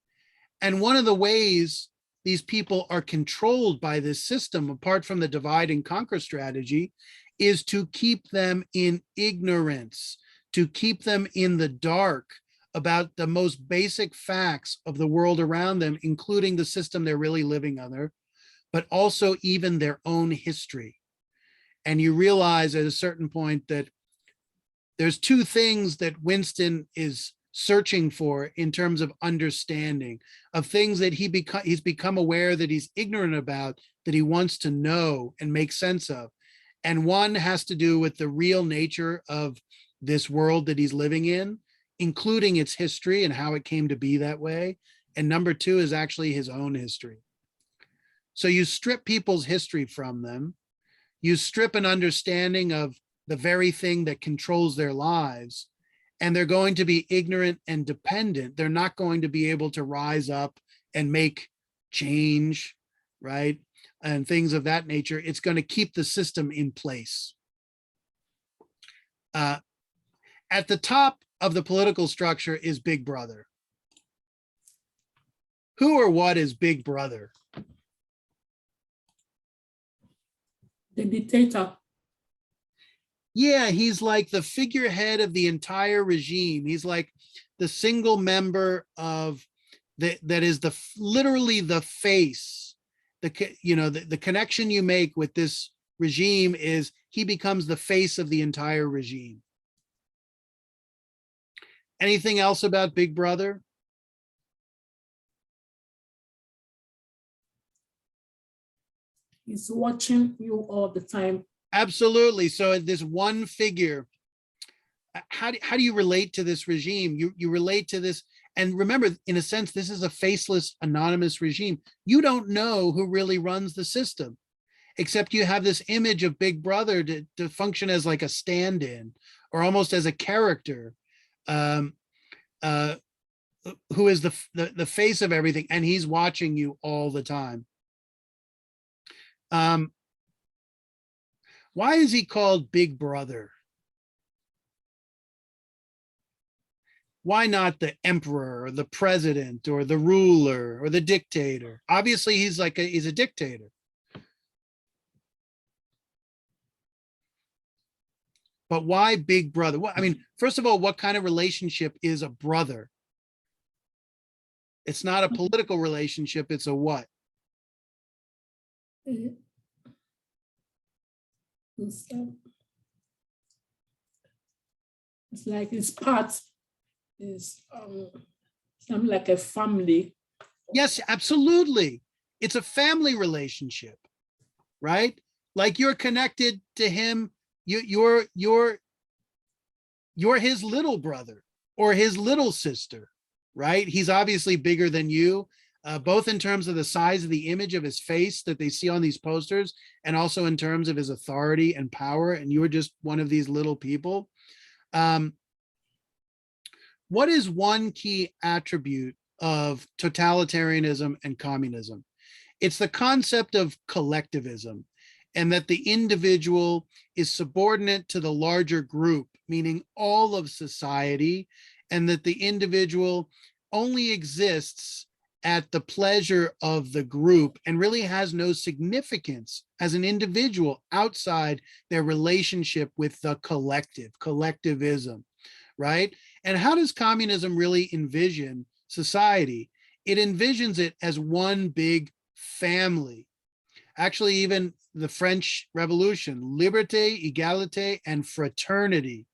And one of the ways these people are controlled by this system, apart from the divide and conquer strategy, is to keep them in ignorance, to keep them in the dark about the most basic facts of the world around them, including the system they're really living under, but also even their own history. And you realize at a certain point that there's two things that Winston is searching for in terms of understanding, of things that he's become aware that he's ignorant about, that he wants to know and make sense of. And one has to do with the real nature of this world that he's living in, including its history and how it came to be that way. And number two is actually his own history. So you strip people's history from them, you strip an understanding of the very thing that controls their lives, and they're going to be ignorant and dependent. They're not going to be able to rise up and make change, right? And things of that nature. It's going to keep the system in place. At the top of the political structure is Big Brother. Who or what is Big Brother? The dictator. Yeah, he's like the figurehead of the entire regime. He's like the single member of that is literally the face. The connection you make with this regime is he becomes the face of the entire regime. Anything else about Big Brother? He's watching you all the time. Absolutely. So this one figure, how do you relate to this regime? You relate to this, and remember, in a sense, this is a faceless, anonymous regime. You don't know who really runs the system, except you have this image of Big Brother to function as like a stand-in or almost as a character who is the face of everything, and he's watching you all the time. Why is he called Big Brother? Why not the emperor or the president or the ruler or the dictator? Obviously, he's a dictator. But why Big Brother? Well, I mean, first of all, what kind of relationship is a brother? It's not a political relationship, it's a what? It's like it's part, is something like a family. Yes, absolutely. It's a family relationship. right? Like you're connected to him. You're his little brother or his little sister, right? He's obviously bigger than you, both in terms of the size of the image of his face that they see on these posters, and also in terms of his authority and power. And you're just one of these little people. What is one key attribute of totalitarianism and communism? It's the concept of collectivism, and that the individual is subordinate to the larger group, meaning all of society, and that the individual only exists at the pleasure of the group and really has no significance as an individual outside their relationship with the collective, collectivism, right? And how does communism really envision society? It envisions it as one big family. Actually, even the French Revolution, liberté, égalité, and fraternity.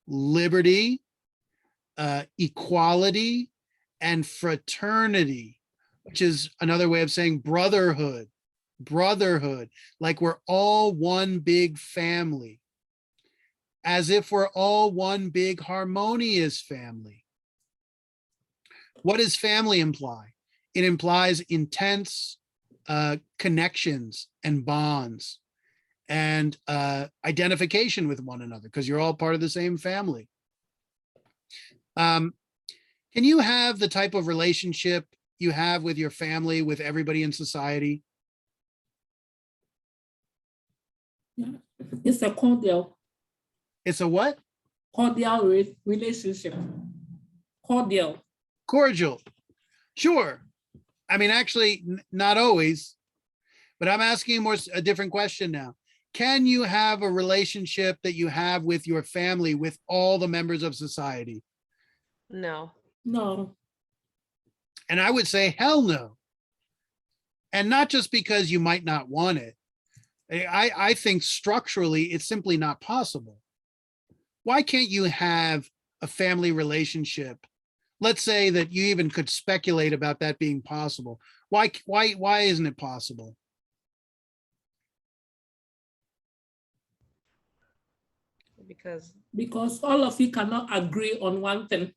Liberty, equality, and fraternity, which is another way of saying brotherhood, like we're all one big family, as if we're all one big harmonious family. What does family imply? It implies intense connections and bonds and identification with one another, because you're all part of the same family. Can you have the type of relationship you have with your family, with everybody in society? Yeah. It's a cordial It's a what? relationship. Cordial. Cordial. Sure. I mean, actually, not always, but I'm asking a different question now. Can you have a relationship that you have with your family, with all the members of society? No. No. And I would say, hell no. And not just because you might not want it. I think structurally, it's simply not possible. Why can't you have a family relationship? Let's say that you even could speculate about that being possible. Why isn't it possible? Because all of you cannot agree on one thing.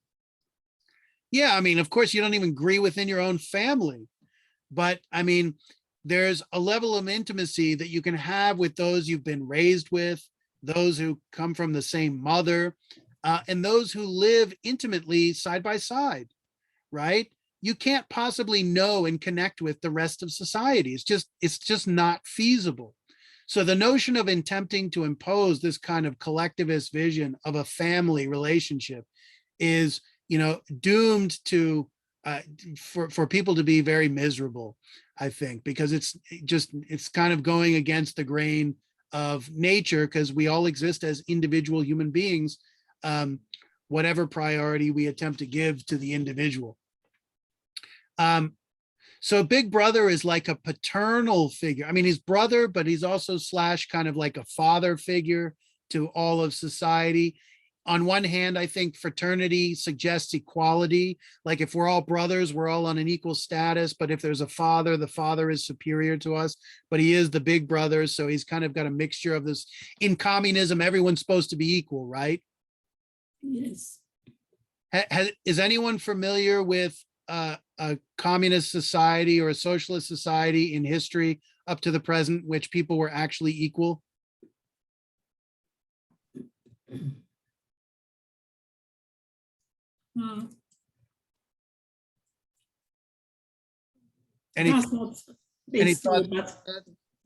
Yeah, I mean, of course, you don't even agree within your own family. But I mean, there's a level of intimacy that you can have with those you've been raised with, those who come from the same mother, and those who live intimately side by side, right? You can't possibly know and connect with the rest of society. It's just not feasible. So the notion of attempting to impose this kind of collectivist vision of a family relationship is, doomed to for people to be very miserable, I think, because it's kind of going against the grain of nature, because we all exist as individual human beings, whatever priority we attempt to give to the individual. So Big Brother is like a paternal figure. I mean, he's brother, but he's also / kind of like a father figure to all of society. On one hand, I think fraternity suggests equality. Like if we're all brothers, we're all on an equal status. But if there's a father, the father is superior to us, but he is the big brother. So he's kind of got a mixture of this. In communism, everyone's supposed to be equal, right? Yes. Is anyone familiar with a communist society or a socialist society in history up to the present, which people were actually equal? That's what they say, but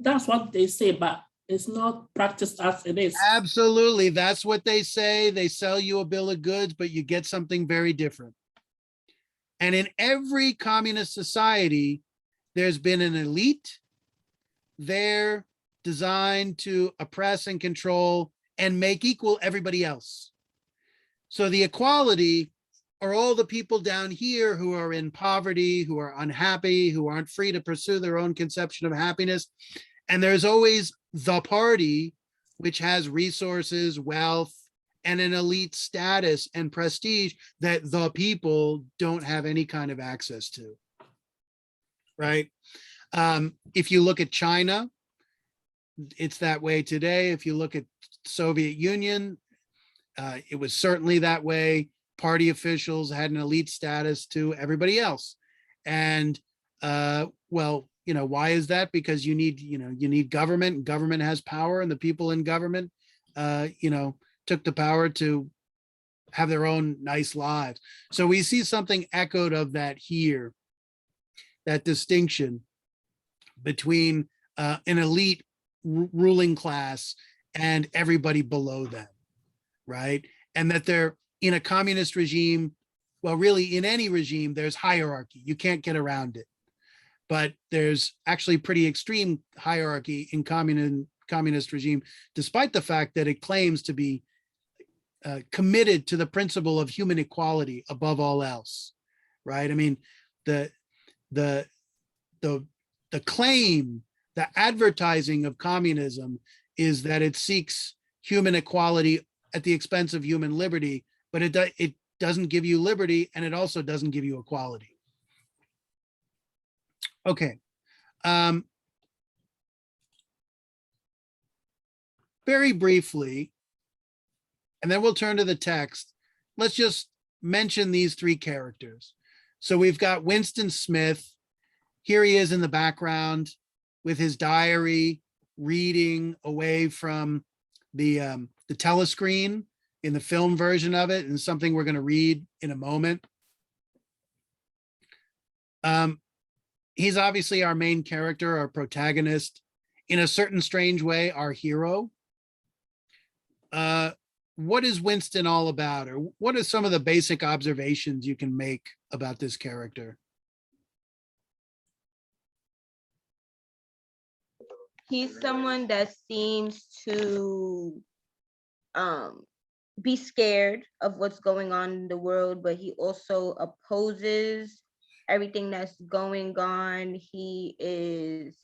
that's what they say, but it's not practiced as it is. Absolutely. That's what they say. They sell you a bill of goods, but you get something very different. And in every communist society, there's been an elite there designed to oppress and control and make equal everybody else. So the equality are all the people down here who are in poverty, who are unhappy, who aren't free to pursue their own conception of happiness. And there's always the party, which has resources, wealth, and an elite status and prestige that the people don't have any kind of access to, right? If you look at China, it's that way today. If you look at Soviet Union, it was certainly that way. Party officials had an elite status to everybody else. And well, you know, why is that? Because you need government, and government has power, and the people in government, you know, took the power to have their own nice lives. So we see something echoed of that here, that distinction between an elite ruling class and everybody below them, right? And that they're in a communist regime, well, really in any regime, there's hierarchy. You can't get around it. But there's actually pretty extreme hierarchy in communist regime, despite the fact that it claims to be committed to the principle of human equality above all else, right? I mean, the claim, the advertising of communism is that it seeks human equality at the expense of human liberty, but it doesn't give you liberty, and it also doesn't give you equality. Okay. Very briefly, and then we'll turn to the text. Let's just mention these three characters. So we've got Winston Smith. Here he is in the background with his diary, reading away from the telescreen in the film version of it, and something we're going to read in a moment. He's obviously our main character, our protagonist, in a certain strange way, our hero. What is Winston all about? Or what are some of the basic observations you can make about this character? He's someone that seems to be scared of what's going on in the world, but he also opposes everything that's going on. He is,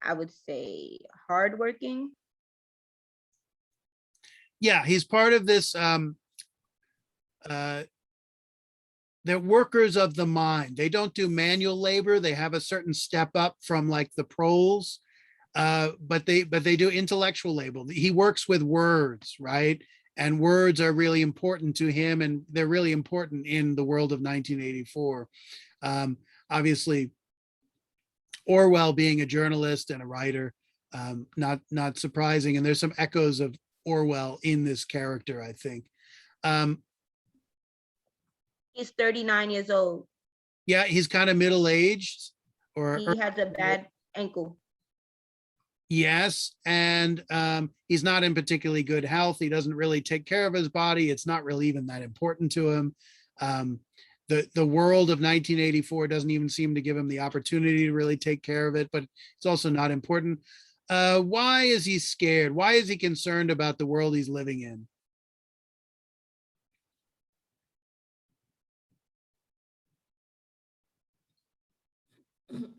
I would say, hardworking. Yeah, he's part of this, they're workers of the mind. They don't do manual labor. They have a certain step up from like the proles, but they do intellectual labor. He works with words, right? And words are really important to him, and they're really important in the world of 1984. Obviously, Orwell being a journalist and a writer, not surprising. And there's some echoes of Orwell in this character, I think. He's 39 years old. Yeah, he's kind of middle-aged, or He has a bad ankle. yes, and he's not in particularly good health. He doesn't really take care of his body. It's not really even that important to him. The world of 1984 doesn't even seem to give him the opportunity to really take care of it, but it's also not important. Why is he scared? Why is he concerned about the world he's living in?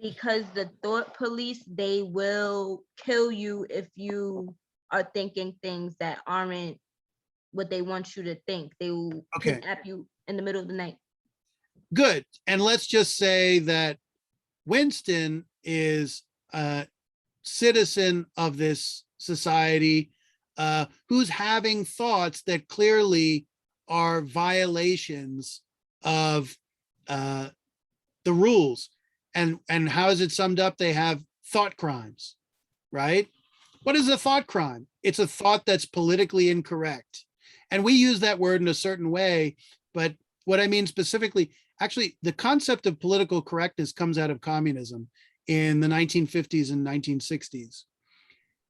Because the thought police, they will kill you if you are thinking things that aren't what they want you to think. They will kidnap you in the middle of the night. Good. And let's just say that Winston is a citizen of this society who's having thoughts that clearly are violations of the rules. And how is it summed up? They have thought crimes, right? What is a thought crime? It's a thought that's politically incorrect. And we use that word in a certain way, but what I mean specifically, actually, the concept of political correctness comes out of communism in the 1950s and 1960s.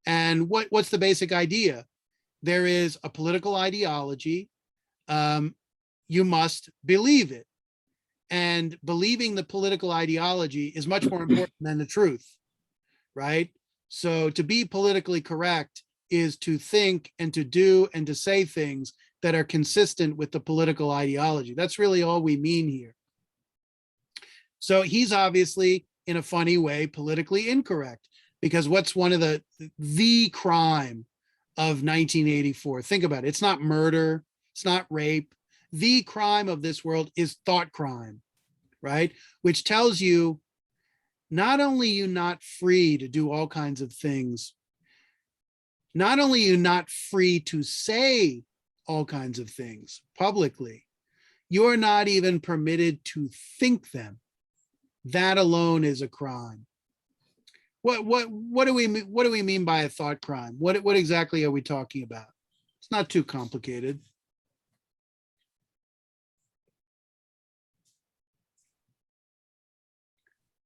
And what's the basic idea? There is a political ideology. You must believe it. And believing the political ideology is much more important than the truth, right? So to be politically correct is to think and to do and to say things that are consistent with the political ideology. That's really all we mean here. So he's obviously, in a funny way, politically incorrect, because what's one of the crime of 1984? Think about it. It's not murder. It's not rape. The crime of this world is thought crime, right? Which tells you not only you not free to do all kinds of things, not only you not free to say all kinds of things publicly, you're not even permitted to think them. That alone is a crime. What do we mean by a thought crime? What exactly are we talking about? It's not too complicated.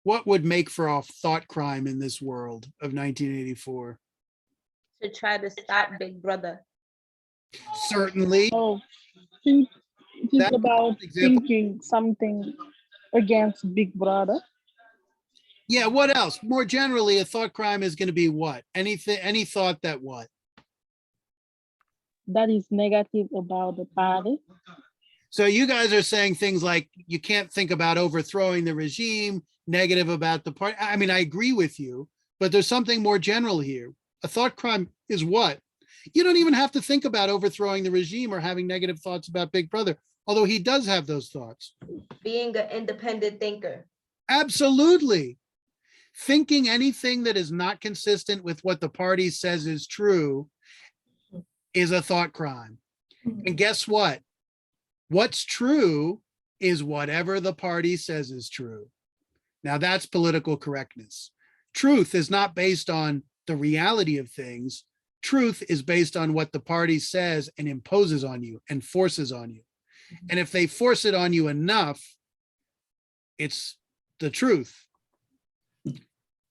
What would make for a thought crime in this world of 1984? To try to stop Big Brother. Certainly. Oh, think it is That's about an example. thinking something against Big Brother. Yeah, what else? More generally, a thought crime is going to be what? Anything, any thought that what? That is negative about the party. So you guys are saying things like you can't think about overthrowing the regime, negative about the party. I mean, I agree with you, but there's something more general here. A thought crime is what? You don't even have to think about overthrowing the regime or having negative thoughts about Big Brother, although he does have those thoughts. Being an independent thinker. Absolutely. Thinking anything that is not consistent with what the party says is true is a thought crime. And guess what? What's true is whatever the party says is true. Now that's political correctness. Truth is not based on the reality of things. Truth is based on what the party says and imposes on you and forces on you. And if they force it on you enough, it's the truth.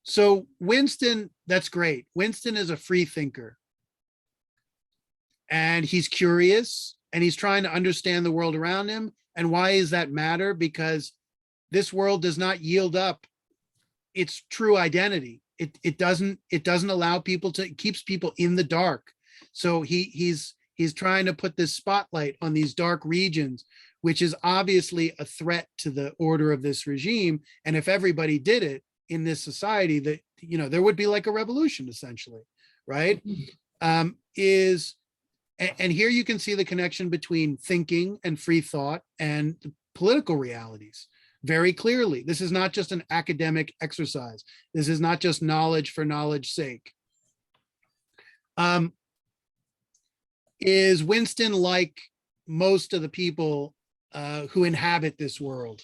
So Winston, that's great. Winston is a free thinker. And he's curious and he's trying to understand the world around him. And why does that matter? Because this world does not yield up its true identity. It doesn't allow people to, it keeps people in the dark. So he's trying to put this spotlight on these dark regions, which is obviously a threat to the order of this regime. And if everybody did it in this society, that, you know, there would be like a revolution essentially, right? And here you can see the connection between thinking and free thought and political realities very clearly. This is not just an academic exercise. This is not just knowledge for knowledge's sake. Is Winston like most of the people who inhabit this world?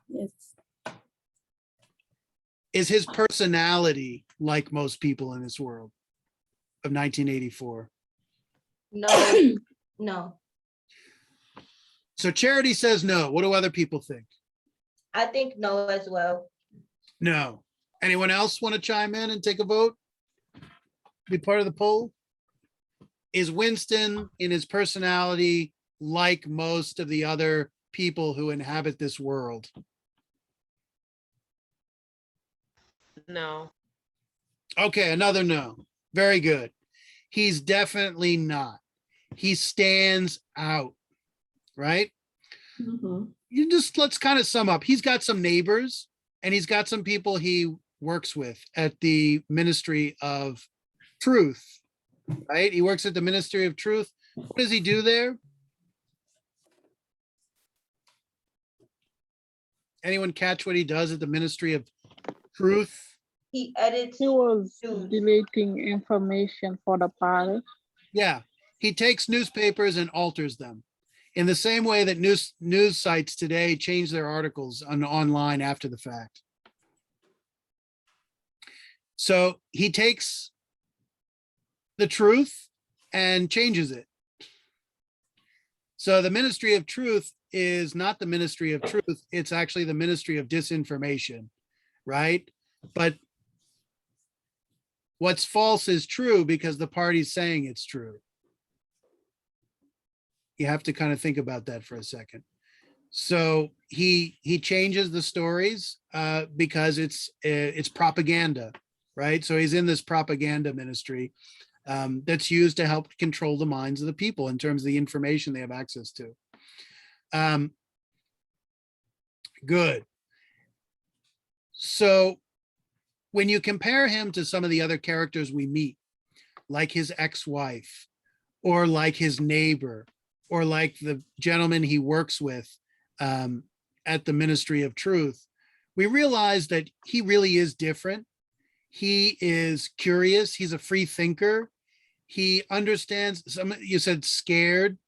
Yes. Is his personality like most people in this world of 1984? No, no. So Charity says no. What do other people think? I think no as well. No. Anyone else want to chime in and take a vote? Be part of the poll? Is Winston in his personality like most of the other people who inhabit this world? No. Okay, another no. Very good. He's definitely not. He stands out, right? Mhm. You just, let's kind of sum up. He's got some neighbors and he's got some people he works with at the Ministry of Truth, right? He works at the Ministry of Truth. What does he do there? Anyone catch what he does at the Ministry of Truth? He edits. He was News. deleting information for the party. Yeah, he takes newspapers and alters them in the same way that news sites today change their articles online after the fact. So he takes the truth and changes it. So the Ministry of Truth is not the Ministry of Truth. It's actually the Ministry of Disinformation, right? But what's false is true because the party's saying it's true. You have to kind of think about that for a second. So he changes the stories because it's propaganda, right? So he's in this propaganda ministry that's used to help control the minds of the people in terms of the information they have access to. Good. So when you compare him to some of the other characters we meet, like his ex-wife, or like his neighbor, or like the gentleman he works with, at the Ministry of Truth, we realize that he really is different. He is curious. He's a free thinker. He understands. You said scared.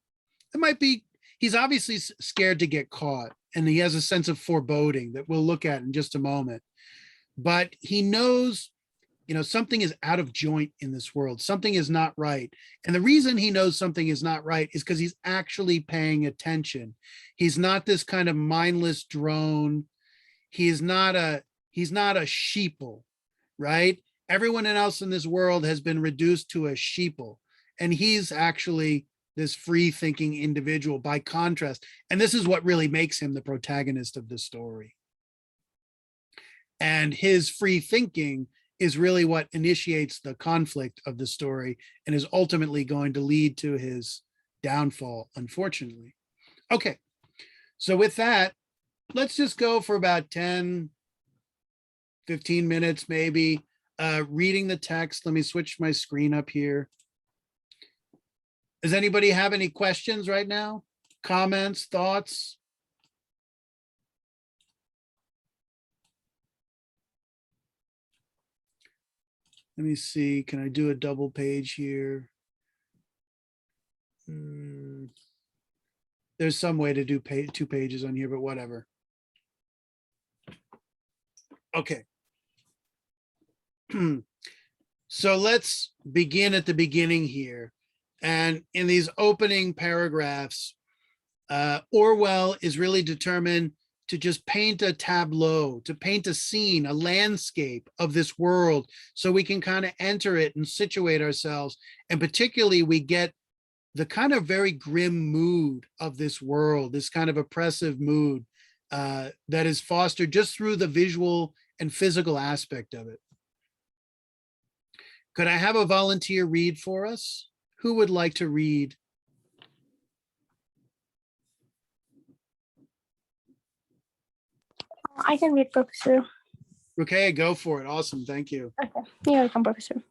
It might be, he's obviously scared to get caught, and he has a sense of foreboding that we'll look at in just a moment. But he knows, something is out of joint in this world. Something is not right. And the reason he knows something is not right is because he's actually paying attention. He's not this kind of mindless drone. He's not a sheeple, right? Everyone else in this world has been reduced to a sheeple, and he's actually this free thinking individual by contrast. And this is what really makes him the protagonist of the story. And his free thinking is really what initiates the conflict of the story and is ultimately going to lead to his downfall, unfortunately. Okay, so with that, let's just go for about 10, 15 minutes, maybe, reading the text. Let me switch my screen up here. Does anybody have any questions right now? Comments, thoughts? Let me see, can I do a double page here? There's some way to do 2 pages on here, but whatever. Okay. So let's begin at the beginning here. And in these opening paragraphs, Orwell is really determined to just paint a tableau, to paint a scene, a landscape of this world, so we can kind of enter it and situate ourselves. And particularly, we get the kind of very grim mood of this world, this kind of oppressive mood that is fostered just through the visual and physical aspect of it. Could I have a volunteer read for us? Who would like to read? I can read, Professor. Okay, go for it. Awesome. Thank you. Okay. You're welcome, Professor.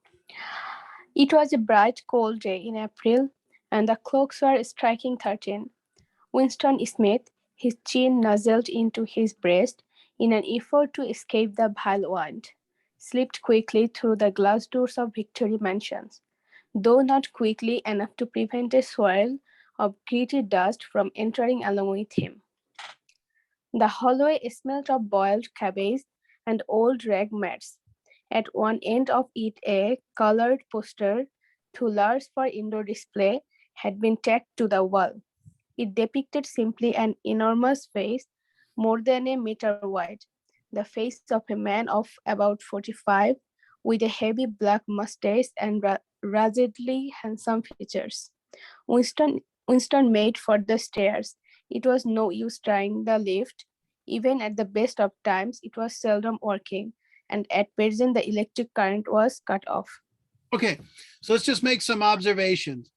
It was a bright, cold day in April, and the clocks were striking 13. Winston Smith, his chin nuzzled into his breast in an effort to escape the vile wind, slipped quickly through the glass doors of Victory Mansions, though not quickly enough to prevent a swirl of gritty dust from entering along with him. The hallway smelt of boiled cabbage and old rag mats. At one end of it, a colored poster, too large for indoor display, had been tacked to the wall. It depicted simply an enormous face, more than a meter wide, the face of a man of about 45, with a heavy black mustache and ruggedly handsome features. Winston made for the stairs. It was no use trying the lift. Even at the best of times, it was seldom working, and at present the electric current was cut off. Okay, so let's just make some observations.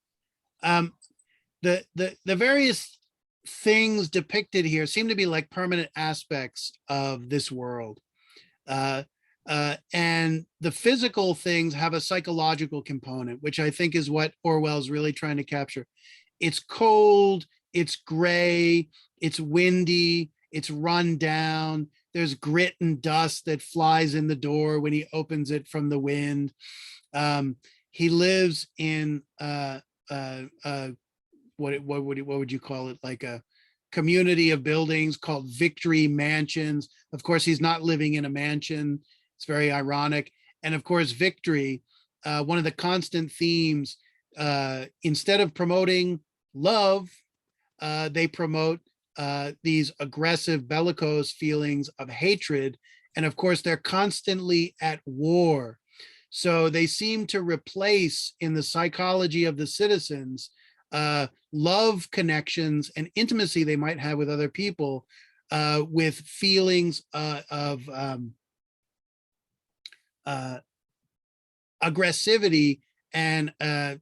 The various things depicted here seem to be like permanent aspects of this world. And the physical things have a psychological component, which I think is what Orwell's really trying to capture. It's cold, it's gray, it's windy, it's run down. There's grit and dust that flies in the door when he opens it from the wind. He lives in what would you call it? Like a community of buildings called Victory Mansions. Of course, he's not living in a mansion. It's very ironic. And of course, Victory, one of the constant themes, instead of promoting love, they promote these aggressive, bellicose feelings of hatred. And of course, they're constantly at war. So they seem to replace in the psychology of the citizens love connections and intimacy they might have with other people with feelings of aggressivity and a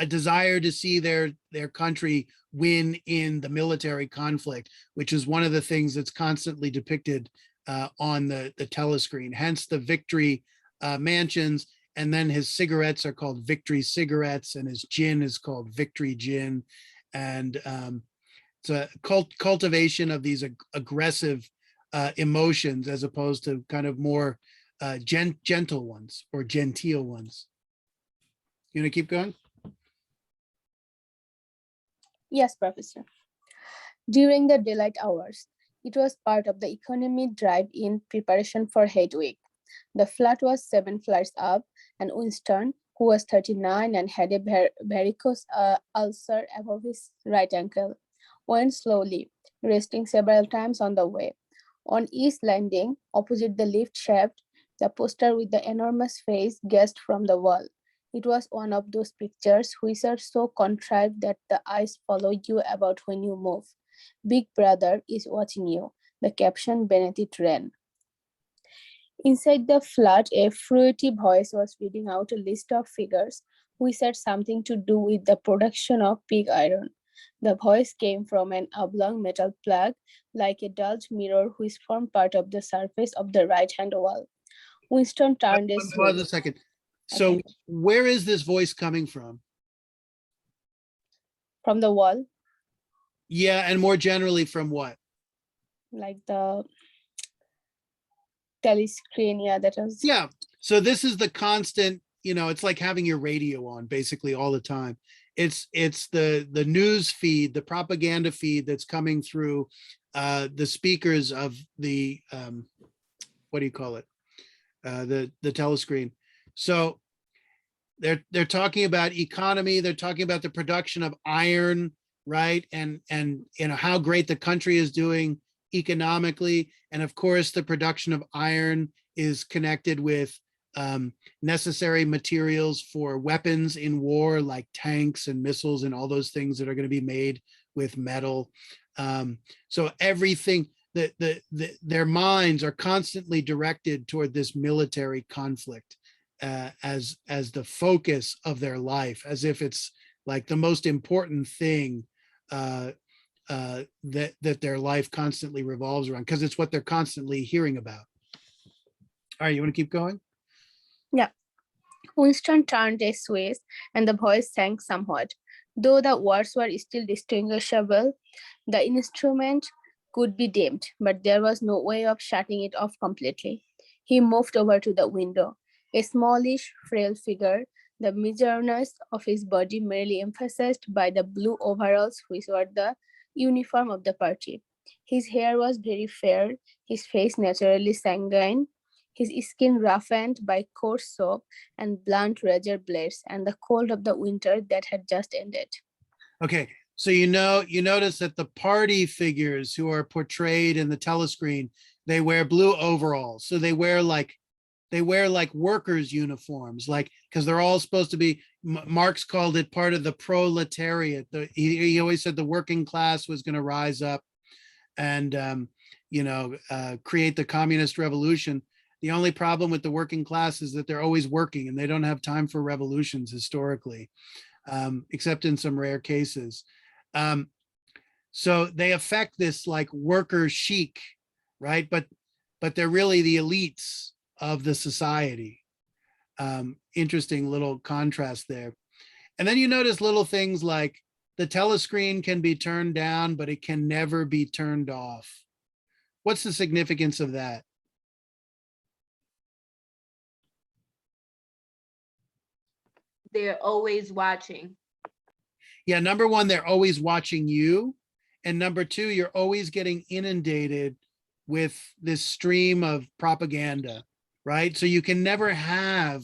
desire to see their country win in the military conflict, which is one of the things that's constantly depicted on the telescreen. Hence the Victory mansions. And then his cigarettes are called Victory cigarettes, and his gin is called Victory gin. And It's a cultivation of these aggressive emotions as opposed to kind of more gentle ones or genteel ones. You want to keep going? Yes, Professor. During the daylight hours, it was part of the economy drive in preparation for Head Week. The flat was 7 floors up, and Winston, who was 39 and had a varicose ulcer above his right ankle, went slowly, resting several times on the way. On each landing, opposite the lift shaft, the poster with the enormous face gazed from the wall. It was one of those pictures which are so contrived that the eyes follow you about when you move. Big Brother is watching you, the caption beneath it ran. Inside the flat, a fruity voice was reading out a list of figures which had something to do with the production of pig iron. The voice came from an oblong metal plug, like a dull mirror which formed part of the surface of the right-hand wall. Winston turned his Pause a second. So Okay. where is this voice coming from? From the wall, Yeah, and more generally from what? like the telescreen, yeah, that was. Yeah. So this is the constant, it's like having your radio on basically all the time. It's the news feed, the propaganda feed that's coming through the speakers of the what do you call it? The telescreen. So they're talking about economy, they're talking about the production of iron, right? And how great the country is doing economically. And of course, the production of iron is connected with necessary materials for weapons in war, like tanks and missiles and all those things that are going to be made with metal. So everything, their minds are constantly directed toward this military conflict as the focus of their life, as if it's like the most important thing that their life constantly revolves around, because it's what they're constantly hearing about. All right, you want to keep going? Yeah. Winston turned a switch and the voice sank somewhat. Though the words were still distinguishable, the instrument could be dimmed, but there was no way of shutting it off completely. He moved over to the window. A smallish, frail figure, the meagerness of his body merely emphasized by the blue overalls which were the uniform of the party. His hair was very fair, his face naturally sanguine, his skin roughened by coarse soap and blunt razor blades and the cold of the winter that had just ended. Okay, so you notice that the party figures who are portrayed in the telescreen, they wear blue overalls. So they wear like workers' uniforms, like, because they're all supposed to be, Marx called it part of the proletariat. He always said the working class was going to rise up and create the communist revolution. The only problem with the working class is that they're always working and they don't have time for revolutions historically, except in some rare cases. So they affect this like worker chic, right? But they're really the elites of the society. Interesting little contrast there. And then you notice little things like the telescreen can be turned down, but it can never be turned off. What's the significance of that? They're always watching. Yeah, number one, they're always watching you. And number two, you're always getting inundated with this stream of propaganda, right? So you can never have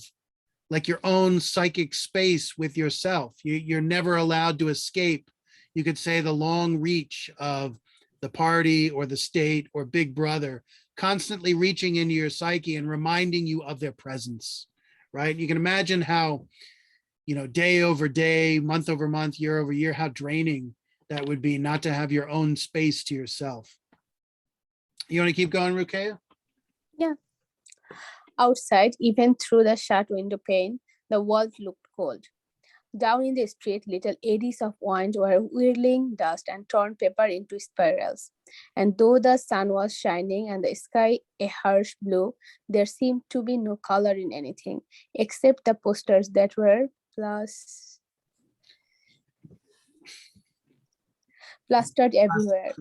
like your own psychic space with yourself. You're never allowed to escape, you could say, the long reach of the party or the state or Big Brother, constantly reaching into your psyche and reminding you of their presence, right? You can imagine how, day over day, month over month, year over year, how draining that would be not to have your own space to yourself. You want to keep going, Rukeya? Yeah. Outside, even through the shut window pane, the walls looked cold. Down in the street, little eddies of wind were whirling dust and torn paper into spirals. And though the sun was shining and the sky a harsh blue, there seemed to be no color in anything, except the posters plastered everywhere.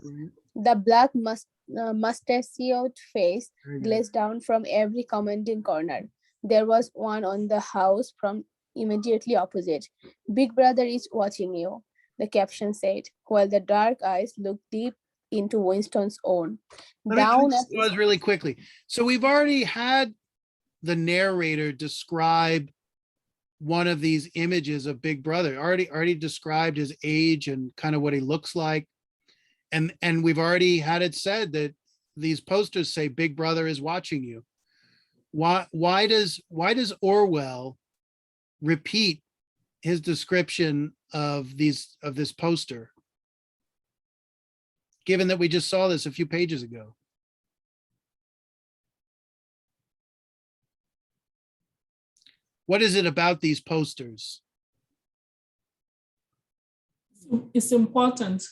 The black mustachioed face Very good. glazed down from every commanding corner. There was one on the house from immediately opposite. Big Brother is watching you, the caption said, while the dark eyes looked deep into Winston's own. Let me Down just at pause really quickly. So we've already had the narrator describe one of these images of Big Brother, already described his age and kind of what he looks like. And we've already had it said that these posters say Big Brother is watching you. Why does Orwell repeat his description of this poster, given that we just saw this a few pages ago? What is it about these posters? It's important.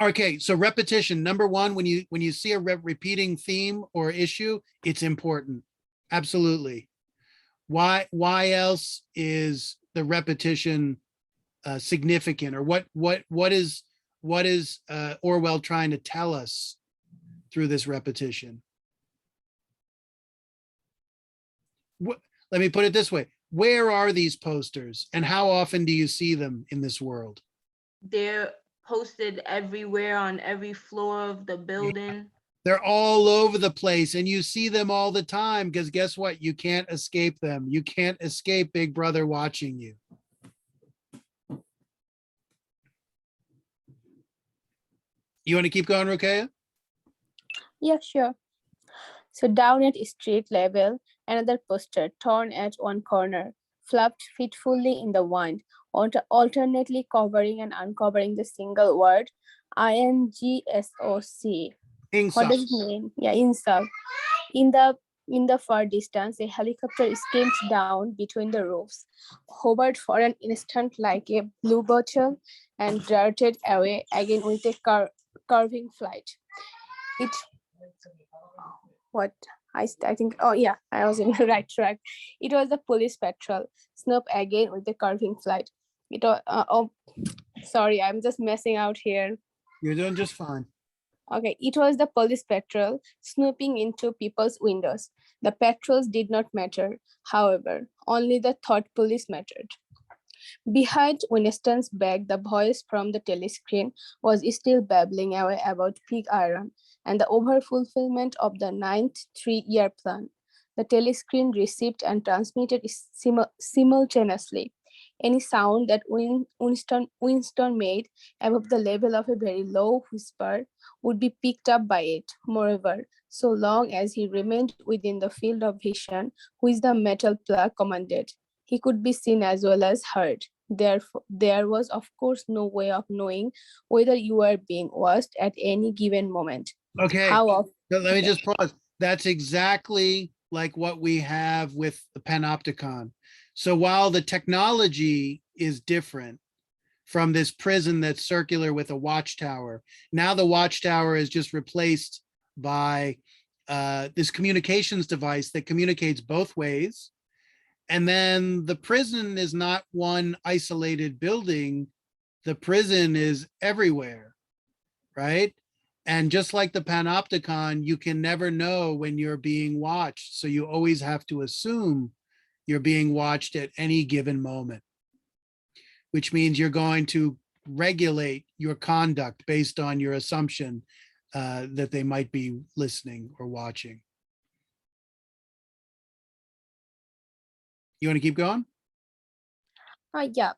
Okay, so repetition. Number one, when you see a repeating theme or issue, it's important. Absolutely. Why else is the repetition significant, or what is Orwell trying to tell us through this repetition? Let me put it this way. Where are these posters and how often do you see them in this world? They're posted everywhere on every floor of the building. They're all over the place and you see them all the time because guess what? You can't escape them. You can't escape Big Brother watching you. You want to keep going, Rokeya? Yeah, sure. So down at street level, another poster torn at one corner, flapped fitfully in the wind, alternately covering and uncovering the single word INGSOC. What does it mean? Yeah, insult. In the far distance, a helicopter skimmed down between the roofs, hovered for an instant like a blue bottle, and darted away again with a curving flight. I think, oh yeah, I was in the right track. It was the police patrol, Snoop again with the curving flight. It was, oh, sorry, I'm just messing out here. You're doing just fine. Okay, it was the police patrol snooping into people's windows. The patrols did not matter, however, only the thought police mattered. Behind Winston's back, the voice from the telescreen was still babbling away about pig iron and the overfulfillment of the 9th three-year plan. The telescreen received and transmitted simultaneously. Any sound that Winston made above the level of a very low whisper would be picked up by it. Moreover, so long as he remained within the field of vision which the metal plug commanded, he could be seen as well as heard. Therefore, there was, of course, no way of knowing whether you were being watched at any given moment. Okay, So let me just pause. That's exactly like what we have with the Panopticon. So while the technology is different from this prison that's circular with a watchtower, now the watchtower is just replaced by this communications device that communicates both ways. And then the prison is not one isolated building. The prison is everywhere, right? And just like the Panopticon, you can never know when you're being watched. So you always have to assume you're being watched at any given moment, which means you're going to regulate your conduct based on your assumption that they might be listening or watching. You want to keep going? yeah.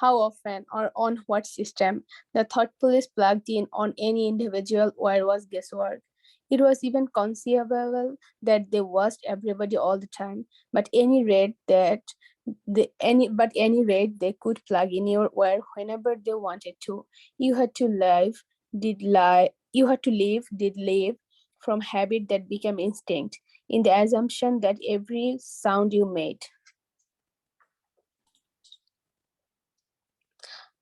How often or on what system the thought police plugged in on any individual wire was guesswork. It was even conceivable that they watched everybody all the time, but any rate they could plug in your wire whenever they wanted to. You had to live, did live from habit that became instinct, in the assumption that every sound you made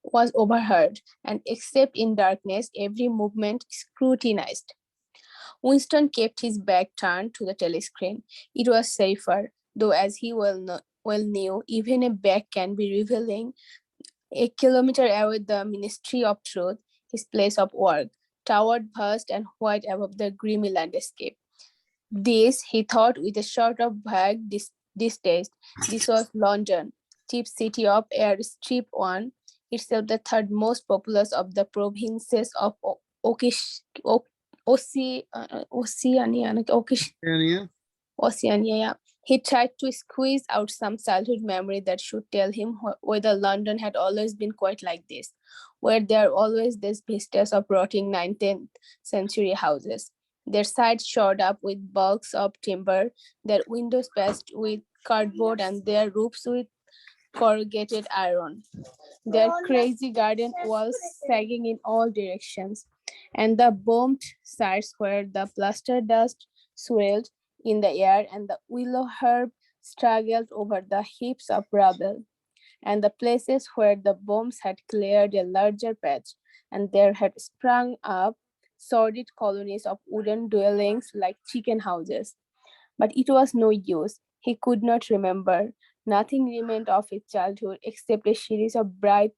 was overheard, and except in darkness, every movement scrutinized. Winston kept his back turned to the telescreen. It was safer, though as he well knew, even a back can be revealing A kilometer away, the Ministry of Truth, his place of work, towered vast and white above the grimy landscape. This, he thought with a sort of vague distaste, this was London, chief city of air strip 1, itself the third most populous of the provinces of Oceania. Yeah. He tried to squeeze out some childhood memory that should tell him whether London had always been quite like this, where there are always these vistas of rotting 19th century houses, their sides shored up with bulks of timber, their windows patched with cardboard, and their roofs with corrugated iron, their crazy garden walls sagging in all directions, and the bombed sides where the plaster dust swirled in the air and the willow herb struggled over the heaps of rubble, and the places where the bombs had cleared a larger patch, and there had sprung up sordid colonies of wooden dwellings like chicken houses. But it was no use. He could not remember. Nothing remained of his childhood except a series of bright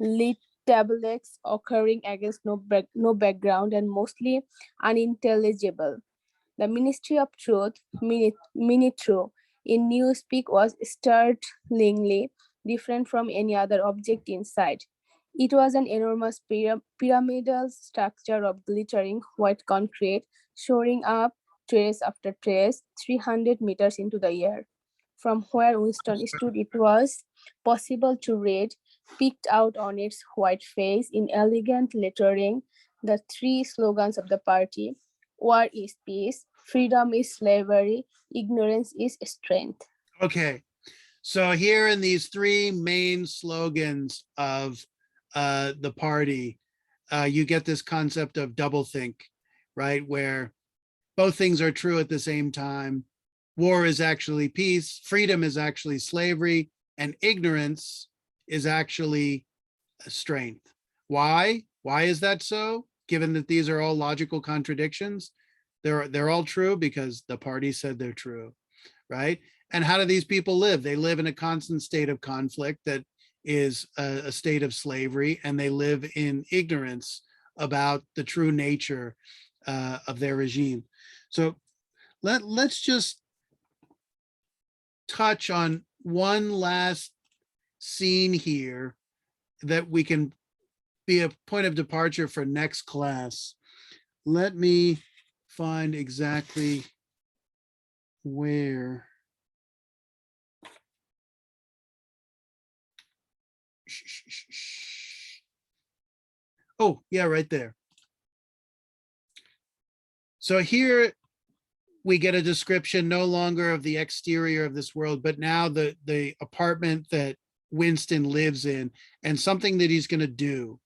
lit tablets occurring against no background and mostly unintelligible. The Ministry of Truth, Minitru, in Newspeak was startlingly different from any other object in sight. It was an enormous pyramidal structure of glittering white concrete, soaring up terrace after terrace, 300 meters into the air. From where Winston stood, it was possible to read, picked out on its white face in elegant lettering, the three slogans of the party: war is peace, freedom is slavery, ignorance is strength. Okay, so here in these three main slogans of the party, you get this concept of doublethink, right? Where both things are true at the same time. War is actually peace, freedom is actually slavery, and ignorance is actually strength. Why? Why is that so? Given that these are all logical contradictions, they're all true because the party said they're true, right? And how do these people live? They live in a constant state of conflict that is a state of slavery, and they live in ignorance about the true nature of their regime. So let's just touch on one last scene here that we can be a point of departure for next class. Let me find exactly where. Oh, yeah, right there. So here we get a description no longer of the exterior of this world, but now the apartment that Winston lives in and something that he's going to do.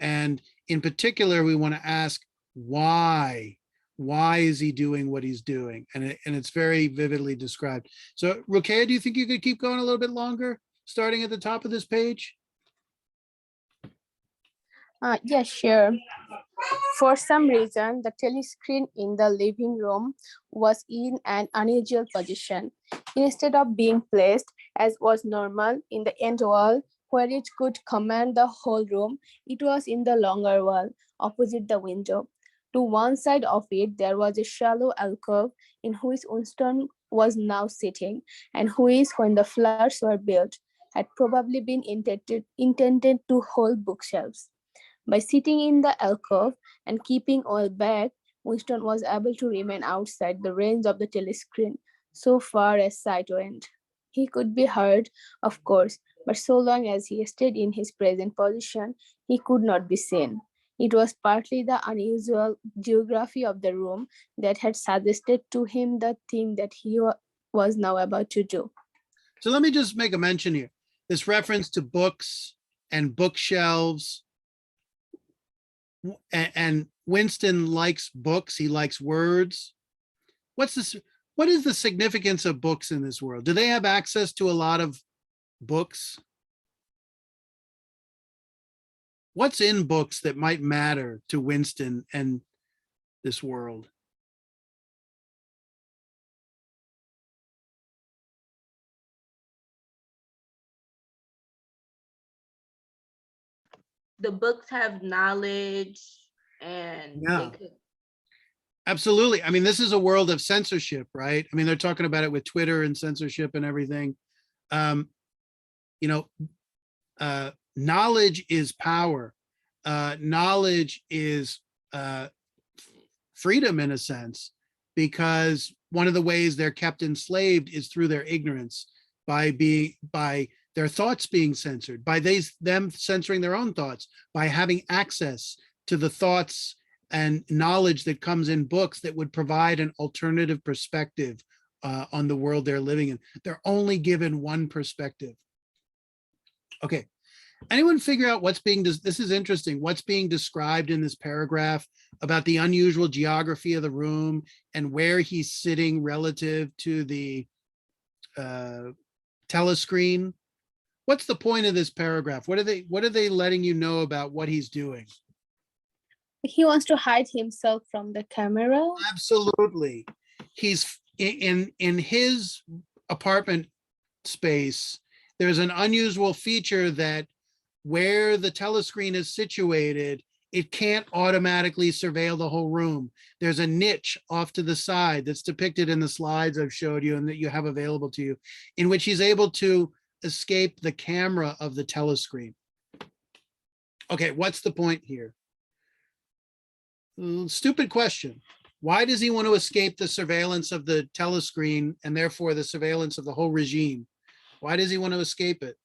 And in particular, we want to ask why. Why is he doing what he's doing? And it's very vividly described. So, Rukia, do you think you could keep going a little bit longer, starting at the top of this page? Yes, sure. For some reason, the telescreen in the living room was in an unusual position. Instead of being placed, as was normal, in the end wall, where it could command the whole room, it was in the longer wall, opposite the window. To one side of it, there was a shallow alcove in which Winston was now sitting, and which, when the flats were built, had probably been intended to hold bookshelves. By sitting in the alcove and keeping all back, Winston was able to remain outside the range of the telescreen, so far as sight went. He could be heard, of course, but so long as he stayed in his present position, he could not be seen. It was partly the unusual geography of the room that had suggested to him the thing that he was now about to do. So let me just make a mention here. This reference to books and bookshelves, and Winston likes books. He likes words. What is the significance of books in this world? Do they have access to a lot of books? What's in books that might matter to Winston and this world? the books have knowledge and Yeah. they could. Absolutely. I mean, this is a world of censorship, right? I mean, they're talking about it with Twitter and censorship and everything. You know, knowledge is power. Knowledge is freedom in a sense, because one of the ways they're kept enslaved is through their ignorance, by their thoughts being censored, by them censoring their own thoughts, by having access to the thoughts and knowledge that comes in books that would provide an alternative perspective on the world they're living in. They're only given one perspective. Okay, anyone figure out what's being, this is interesting, what's being described in this paragraph about the unusual geography of the room and where he's sitting relative to the telescreen? What's the point of this paragraph? What are they letting you know about what he's doing? He wants to hide himself from the camera. Absolutely. He's in his apartment space. There's an unusual feature that where the telescreen is situated, it can't automatically surveil the whole room. There's a niche off to the side that's depicted in the slides I've showed you and that you have available to you, in which he's able to escape the camera of the telescreen. Okay, what's the point here? Stupid question. Why does he want to escape the surveillance of the telescreen and therefore the surveillance of the whole regime? Why does he want to escape it?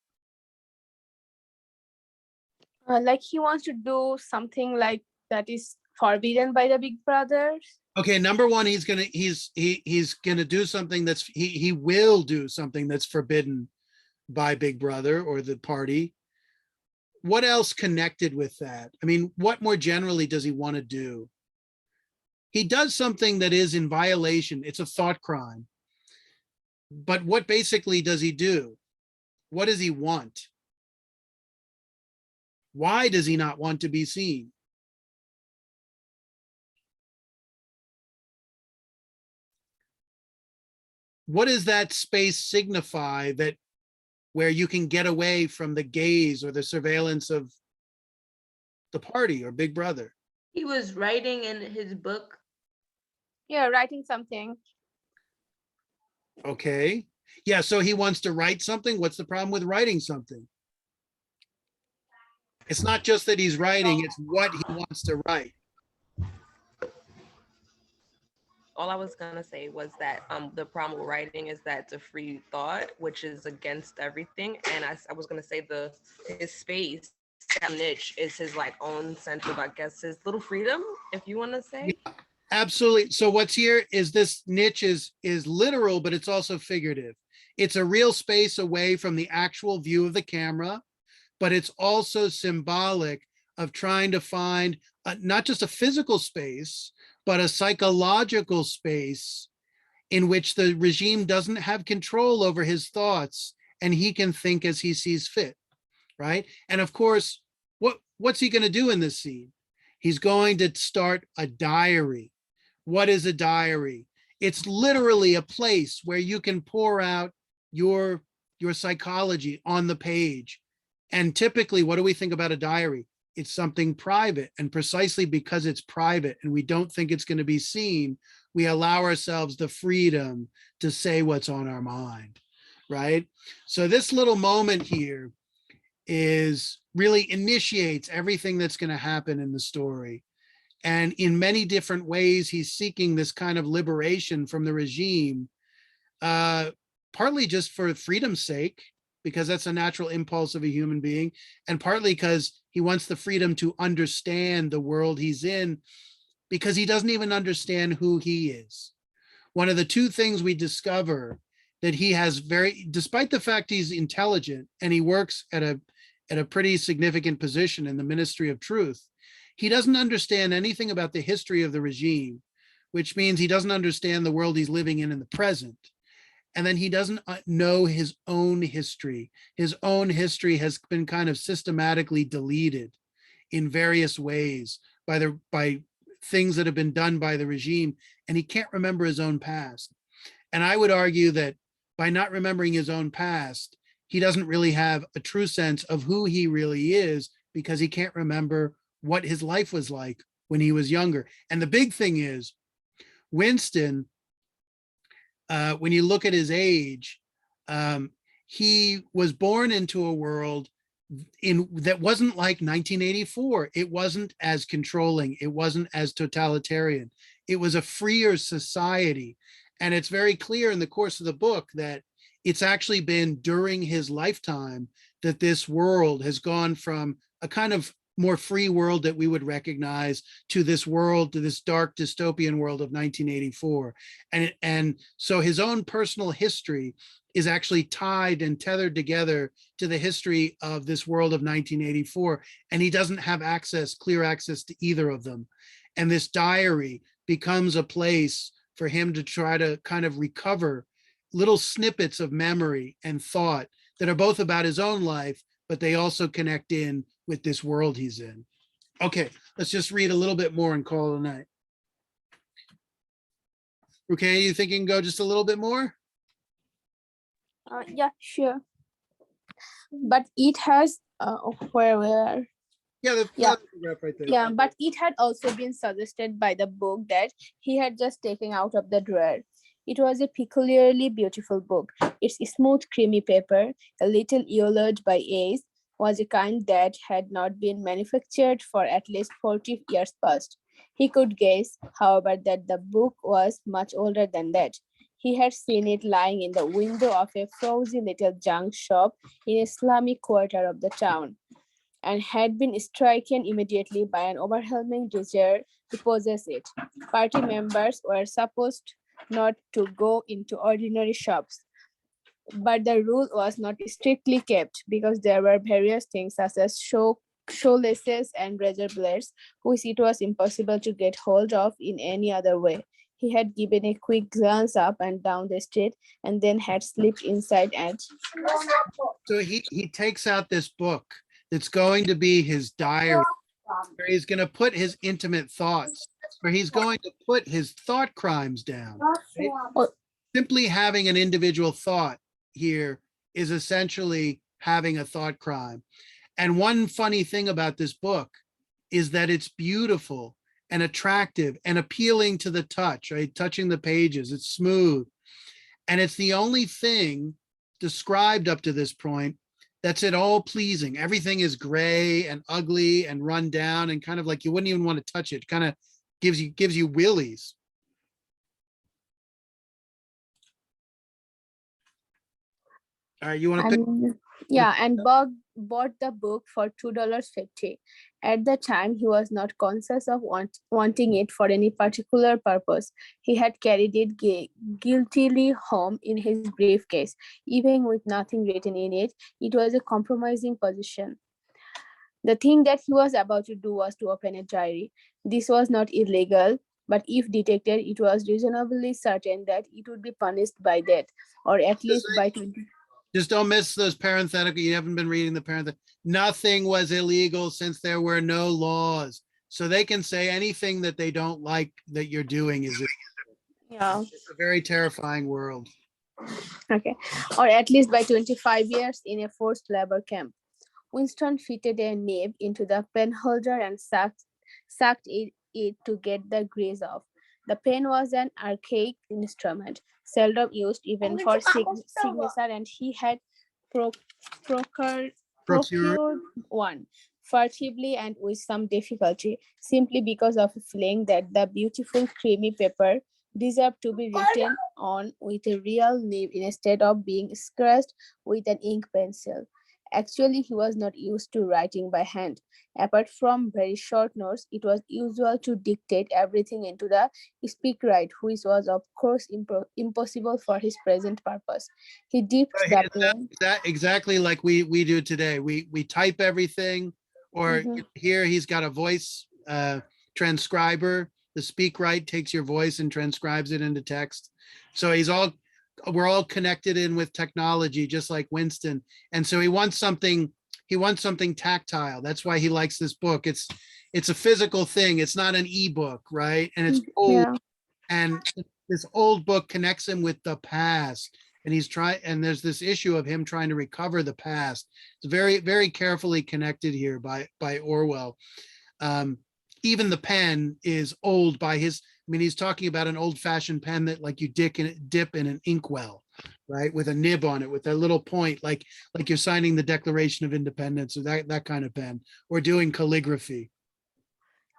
Like he wants to do something like that is forbidden by the Big Brothers. Okay, number one, he's gonna do something that's he will do something that's forbidden by Big Brother or the party. What else connected with that? I mean, what more generally does he want to do? He does something that is in violation. It's a thought crime. But what basically does he do? What does he want? Why does he not want to be seen? What does that space signify that where you can get away from the gaze or the surveillance of the party or Big Brother? He was writing in his book. Yeah, writing something. Okay. Yeah, so he wants to write something. What's the problem with writing something? It's not just that he's writing, it's what he wants to write. All I was gonna say was that the problem with writing is that it's a free thought, which is against everything. And I was gonna say his space, that niche, is his like own sense of, I guess, his little freedom, if you want to say. Yeah, absolutely. So what's here is this niche is literal, but it's also figurative. It's a real space away from the actual view of the camera, but it's also symbolic of trying to find not just a physical space, but a psychological space in which the regime doesn't have control over his thoughts and he can think as he sees fit, right? And of course, what's he going to do in this scene? He's going to start a diary. What is a diary? It's literally a place where you can pour out your psychology on the page. And typically, what do we think about a diary? It's something private, and precisely because it's private and we don't think it's going to be seen, we allow ourselves the freedom to say what's on our mind, right? So this little moment here really initiates everything that's going to happen in the story. And in many different ways, he's seeking this kind of liberation from the regime, partly just for freedom's sake, because that's a natural impulse of a human being, and partly because he wants the freedom to understand the world he's in, because he doesn't even understand who he is. One of the two things we discover that he has despite the fact he's intelligent and he works at a pretty significant position in the Ministry of Truth, he doesn't understand anything about the history of the regime, which means he doesn't understand the world he's living in the present. And then he doesn't know his own history. His own history has been kind of systematically deleted in various ways by things that have been done by the regime, and he can't remember his own past. And I would argue that by not remembering his own past, he doesn't really have a true sense of who he really is because he can't remember what his life was like when he was younger. And the big thing is, Winston, when you look at his age, he was born into a world that wasn't like 1984. It wasn't as controlling. It wasn't as totalitarian. It was a freer society. And it's very clear in the course of the book that it's actually been during his lifetime that this world has gone from a kind of more free world that we would recognize to this world, to this dark dystopian world of 1984. And so his own personal history is actually tied and tethered together to the history of this world of 1984. And he doesn't have clear access to either of them. And this diary becomes a place for him to try to kind of recover little snippets of memory and thought that are both about his own life, but they also connect in with this world he's in. Okay, let's just read a little bit more and call it a night. Okay, you think you can go just a little bit more? Yeah, sure. But it has where Yeah, the Yeah. paragraph right there. yeah, but it had also been suggested by the book that he had just taken out of the drawer. It was a peculiarly beautiful book. Its smooth, creamy paper, a little yellowed by age, was a kind that had not been manufactured for at least 40 years past. He could guess, however, that the book was much older than that. He had seen it lying in the window of a frowsy little junk shop in a slummy quarter of the town, and had been stricken immediately by an overwhelming desire to possess it. Party members were supposed not to go into ordinary shops, but the rule was not strictly kept because there were various things such as shoelaces and razor blades, which it was impossible to get hold of in any other way. He had given a quick glance up and down the street and then had slipped inside and So he takes out this book that's going to be his diary, where he's going to put his intimate thoughts, where he's going to put his thought crimes down. Right? Simply having an individual thought here is essentially having a thought crime. And one funny thing about this book is that it's beautiful and attractive and appealing to the touch, right? Touching the pages, it's smooth. And it's the only thing described up to this point that's at all pleasing. Everything is gray and ugly and run down and kind of like you wouldn't even want to touch it. Kind of gives you willies. All right, you want to pick? Yeah, and Bob bought the book for $2.50. At the time, he was not conscious of wanting it for any particular purpose. He had carried it guiltily home in his briefcase. Even with nothing written in it, it was a compromising position. The thing that he was about to do was to open a diary. This was not illegal, but if detected, it was reasonably certain that it would be punished by death, or at least by 20. Just don't miss those parenthetical. You haven't been reading the parenthetical. Nothing was illegal since there were no laws. So they can say anything that they don't like that you're doing is Yeah. a very terrifying world. Okay. Or at least by 25 years in a forced labor camp. Winston fitted a nib into the pen holder and sucked it to get the grease off. The pen was an archaic instrument, seldom used even for signature, and he had procured one furtively and with some difficulty, simply because of a feeling that the beautiful creamy paper deserved to be written on with a real nib instead of being scratched with an ink pencil. Actually, he was not used to writing by hand. Apart from very short notes, it was usual to dictate everything into the speak-write, which was of course impossible for his present purpose. He dipped the pen. That exactly like we do today. We type everything, or here he's got a voice transcriber. The speak-write takes your voice and transcribes it into text. So we're all connected in with technology, just like Winston. And so he wants something tactile. That's why he likes this book. It's a physical thing. It's not an ebook, right? And it's old. Yeah. And this old book connects him with the past and and there's this issue of him trying to recover the past. It's very, very carefully connected here by Orwell. Even the pen is old by his, I mean, he's talking about an old fashioned pen that like you dip in an inkwell, right? With a nib on it, with a little point, like you're signing the Declaration of Independence or that kind of pen, or doing calligraphy.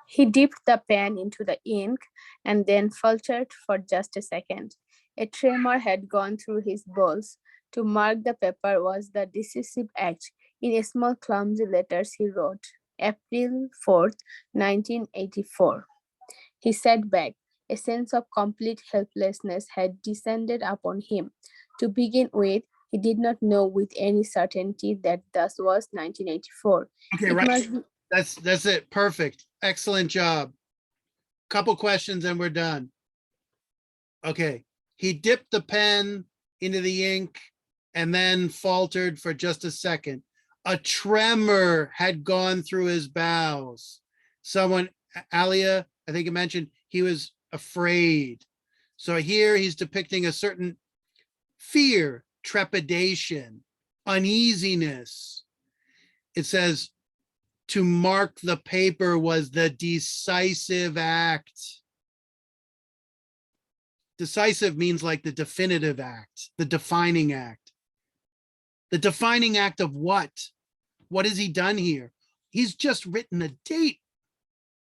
He dipped the pen into the ink and then faltered for just a second. A tremor had gone through his balls. To mark the paper was the decisive act. In small clumsy letters he wrote, April 4th, 1984. He sat back. A sense of complete helplessness had descended upon him. To begin with, he did not know with any certainty that this was 1984. Okay, It right. must be- That's it. Perfect. Excellent job. Couple questions and we're done. Okay. He dipped the pen into the ink and then faltered for just a second. A tremor had gone through his bowels. Someone, Alia, I think you mentioned he was afraid. So here he's depicting a certain fear, trepidation, uneasiness. It says, to mark the paper was the decisive act. Decisive means like the definitive act, the defining act. The defining act of what? What has he done here? He's just written a date.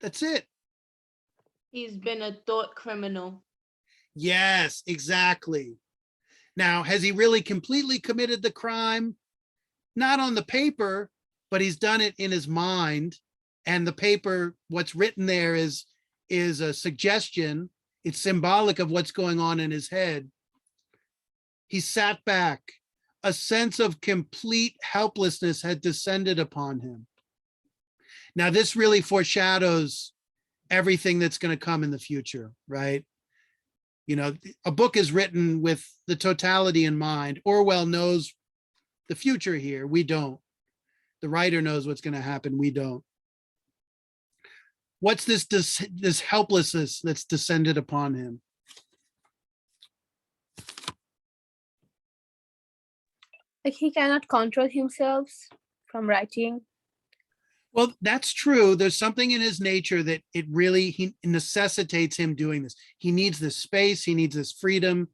That's it. He's been a thought criminal. Yes, exactly. Now, has he really completely committed the crime? Not on the paper, but he's done it in his mind. And the paper, what's written there is a suggestion. It's symbolic of what's going on in his head. He sat back. A sense of complete helplessness had descended upon him. Now, this really foreshadows everything that's going to come in the future, right? You know, a book is written with the totality in mind. Orwell knows the future here. We don't. The writer knows what's going to happen. We don't. What's this helplessness that's descended upon him? Like he cannot control himself from writing. Well, that's true. There's something in his nature that he necessitates him doing this. He needs this space. He needs this freedom.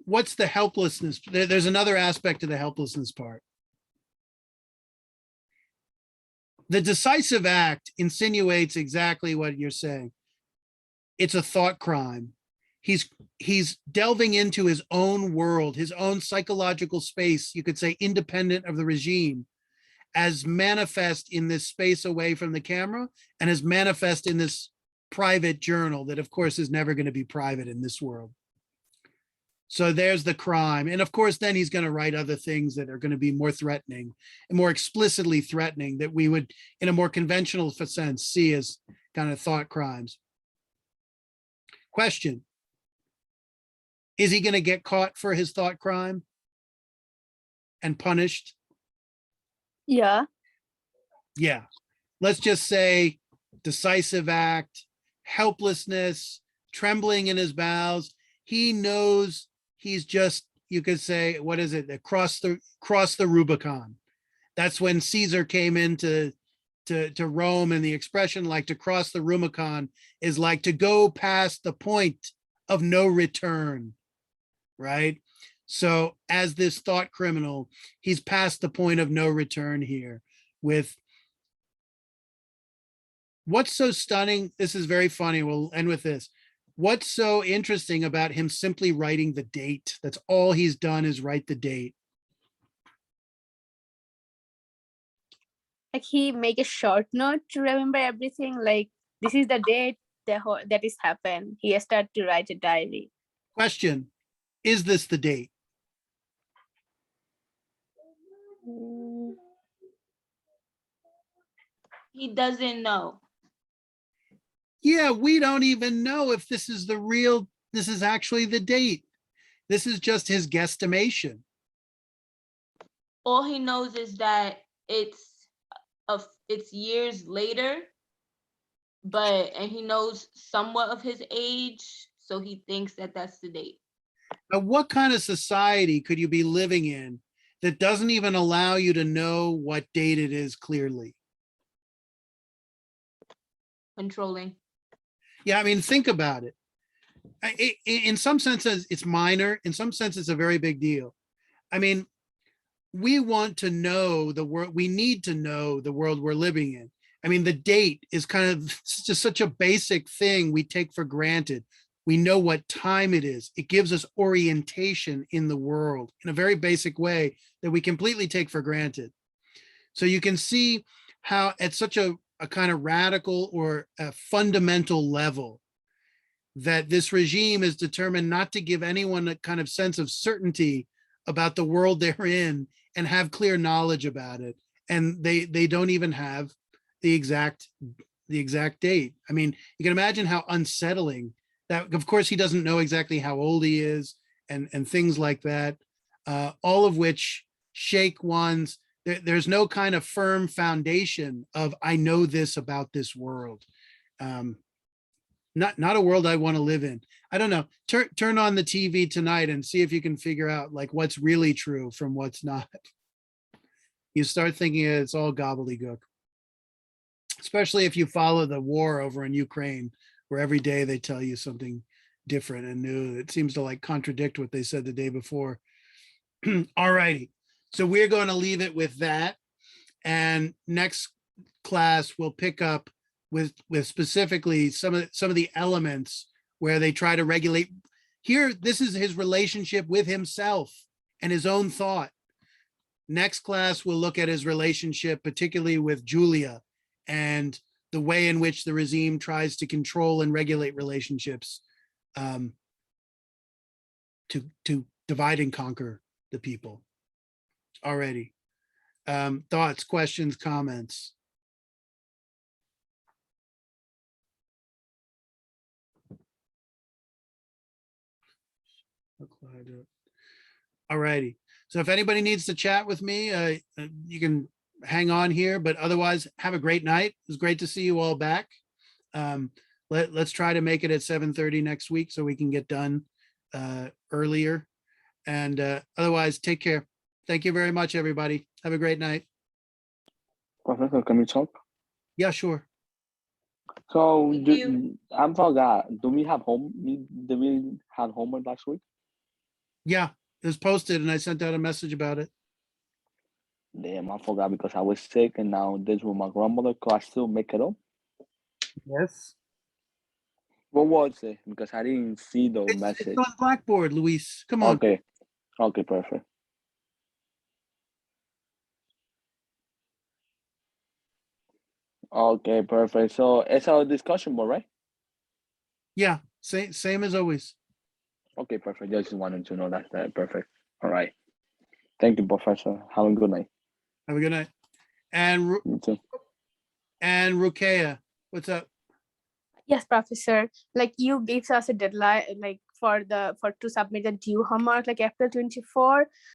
What's the helplessness? There's another aspect of the helplessness part. The decisive act insinuates exactly what you're saying. It's a thought crime. He's delving into his own world, his own psychological space, you could say independent of the regime, as manifest in this space away from the camera and as manifest in this private journal that of course is never going to be private in this world. So there's the crime. And of course, then he's going to write other things that are going to be more threatening and more explicitly threatening that we would, in a more conventional sense, see as kind of thought crimes. Question. Is he going to get caught for his thought crime and punished? Yeah. Yeah. Let's just say decisive act, helplessness, trembling in his bowels. He knows he's just, you could say, what is it? Cross the Rubicon. That's when Caesar came into to Rome, and the expression like to cross the Rubicon is like to go past the point of no return, right? So as this thought criminal, he's past the point of no return here with what's so stunning. This is very funny. We'll end with this. What's so interesting about him simply writing the date? That's all he's done is write the date. Like he make a short note to remember everything. Like this is the date that is happened. He start to write a diary. Question, is this the date? He doesn't know. Yeah, we don't even know if this is this is actually the date. This is just his guesstimation. All he knows is that it's years later, and he knows somewhat of his age, so he thinks that that's the date. Now, what kind of society could you be living in that doesn't even allow you to know what date it is clearly? Controlling. Yeah, I mean, think about it. In some senses, it's minor. In some sense, it's a very big deal. I mean, we want to know the world. We need to know the world we're living in. I mean, the date is kind of just such a basic thing we take for granted. We know what time it is. It gives us orientation in the world in a very basic way that we completely take for granted. So you can see how at such a kind of radical or a fundamental level that this regime is determined not to give anyone a kind of sense of certainty about the world they're in and have clear knowledge about it. And they don't even have the exact date. I mean, you can imagine how unsettling that. Of course, he doesn't know exactly how old he is and things like that, all of which shake one's. There's no kind of firm foundation of I know this about this world. Not a world I want to live in. I don't know. Turn on the TV tonight and see if you can figure out like what's really true from what's not. You start thinking it's all gobbledygook, especially if you follow the war over in Ukraine, where every day they tell you something different and new. It seems to like contradict what they said the day before. All righty. So we're going to leave it with that. And next class, we'll pick up with specifically some of the elements where they try to regulate. Here, this is his relationship with himself and his own thought. Next class, we'll look at his relationship, particularly with Julia, and the way in which the regime tries to control and regulate relationships, to divide and conquer the people. Already. Thoughts, questions, comments? All righty. So if anybody needs to chat with me, you can hang on here, but otherwise have a great night. It was great to see you all back. Let's try to make it at 7:30 next week so we can get done earlier. And otherwise, take care. Thank you very much, everybody. Have a great night. Professor, can we talk? Yeah, sure. So Thank you. I forgot. Do we have homework last week? Yeah, it was posted and I sent out a message about it. Damn, I forgot because I was sick and now this with my grandmother. Could I still make it up? Yes. What was it? Because I didn't see the It's message. on Blackboard, Luis. Come on. Okay. Okay, perfect. Okay, perfect. So it's a discussion board, right? Yeah, same as always. Okay, perfect. Just wanted to know that. Perfect. All right. Thank you, Professor. Have a good night. Have a good night. And You too. Rukeya, what's up? Yes, Professor. Like you gives us a deadline, like for to submit the due homework, like April 24.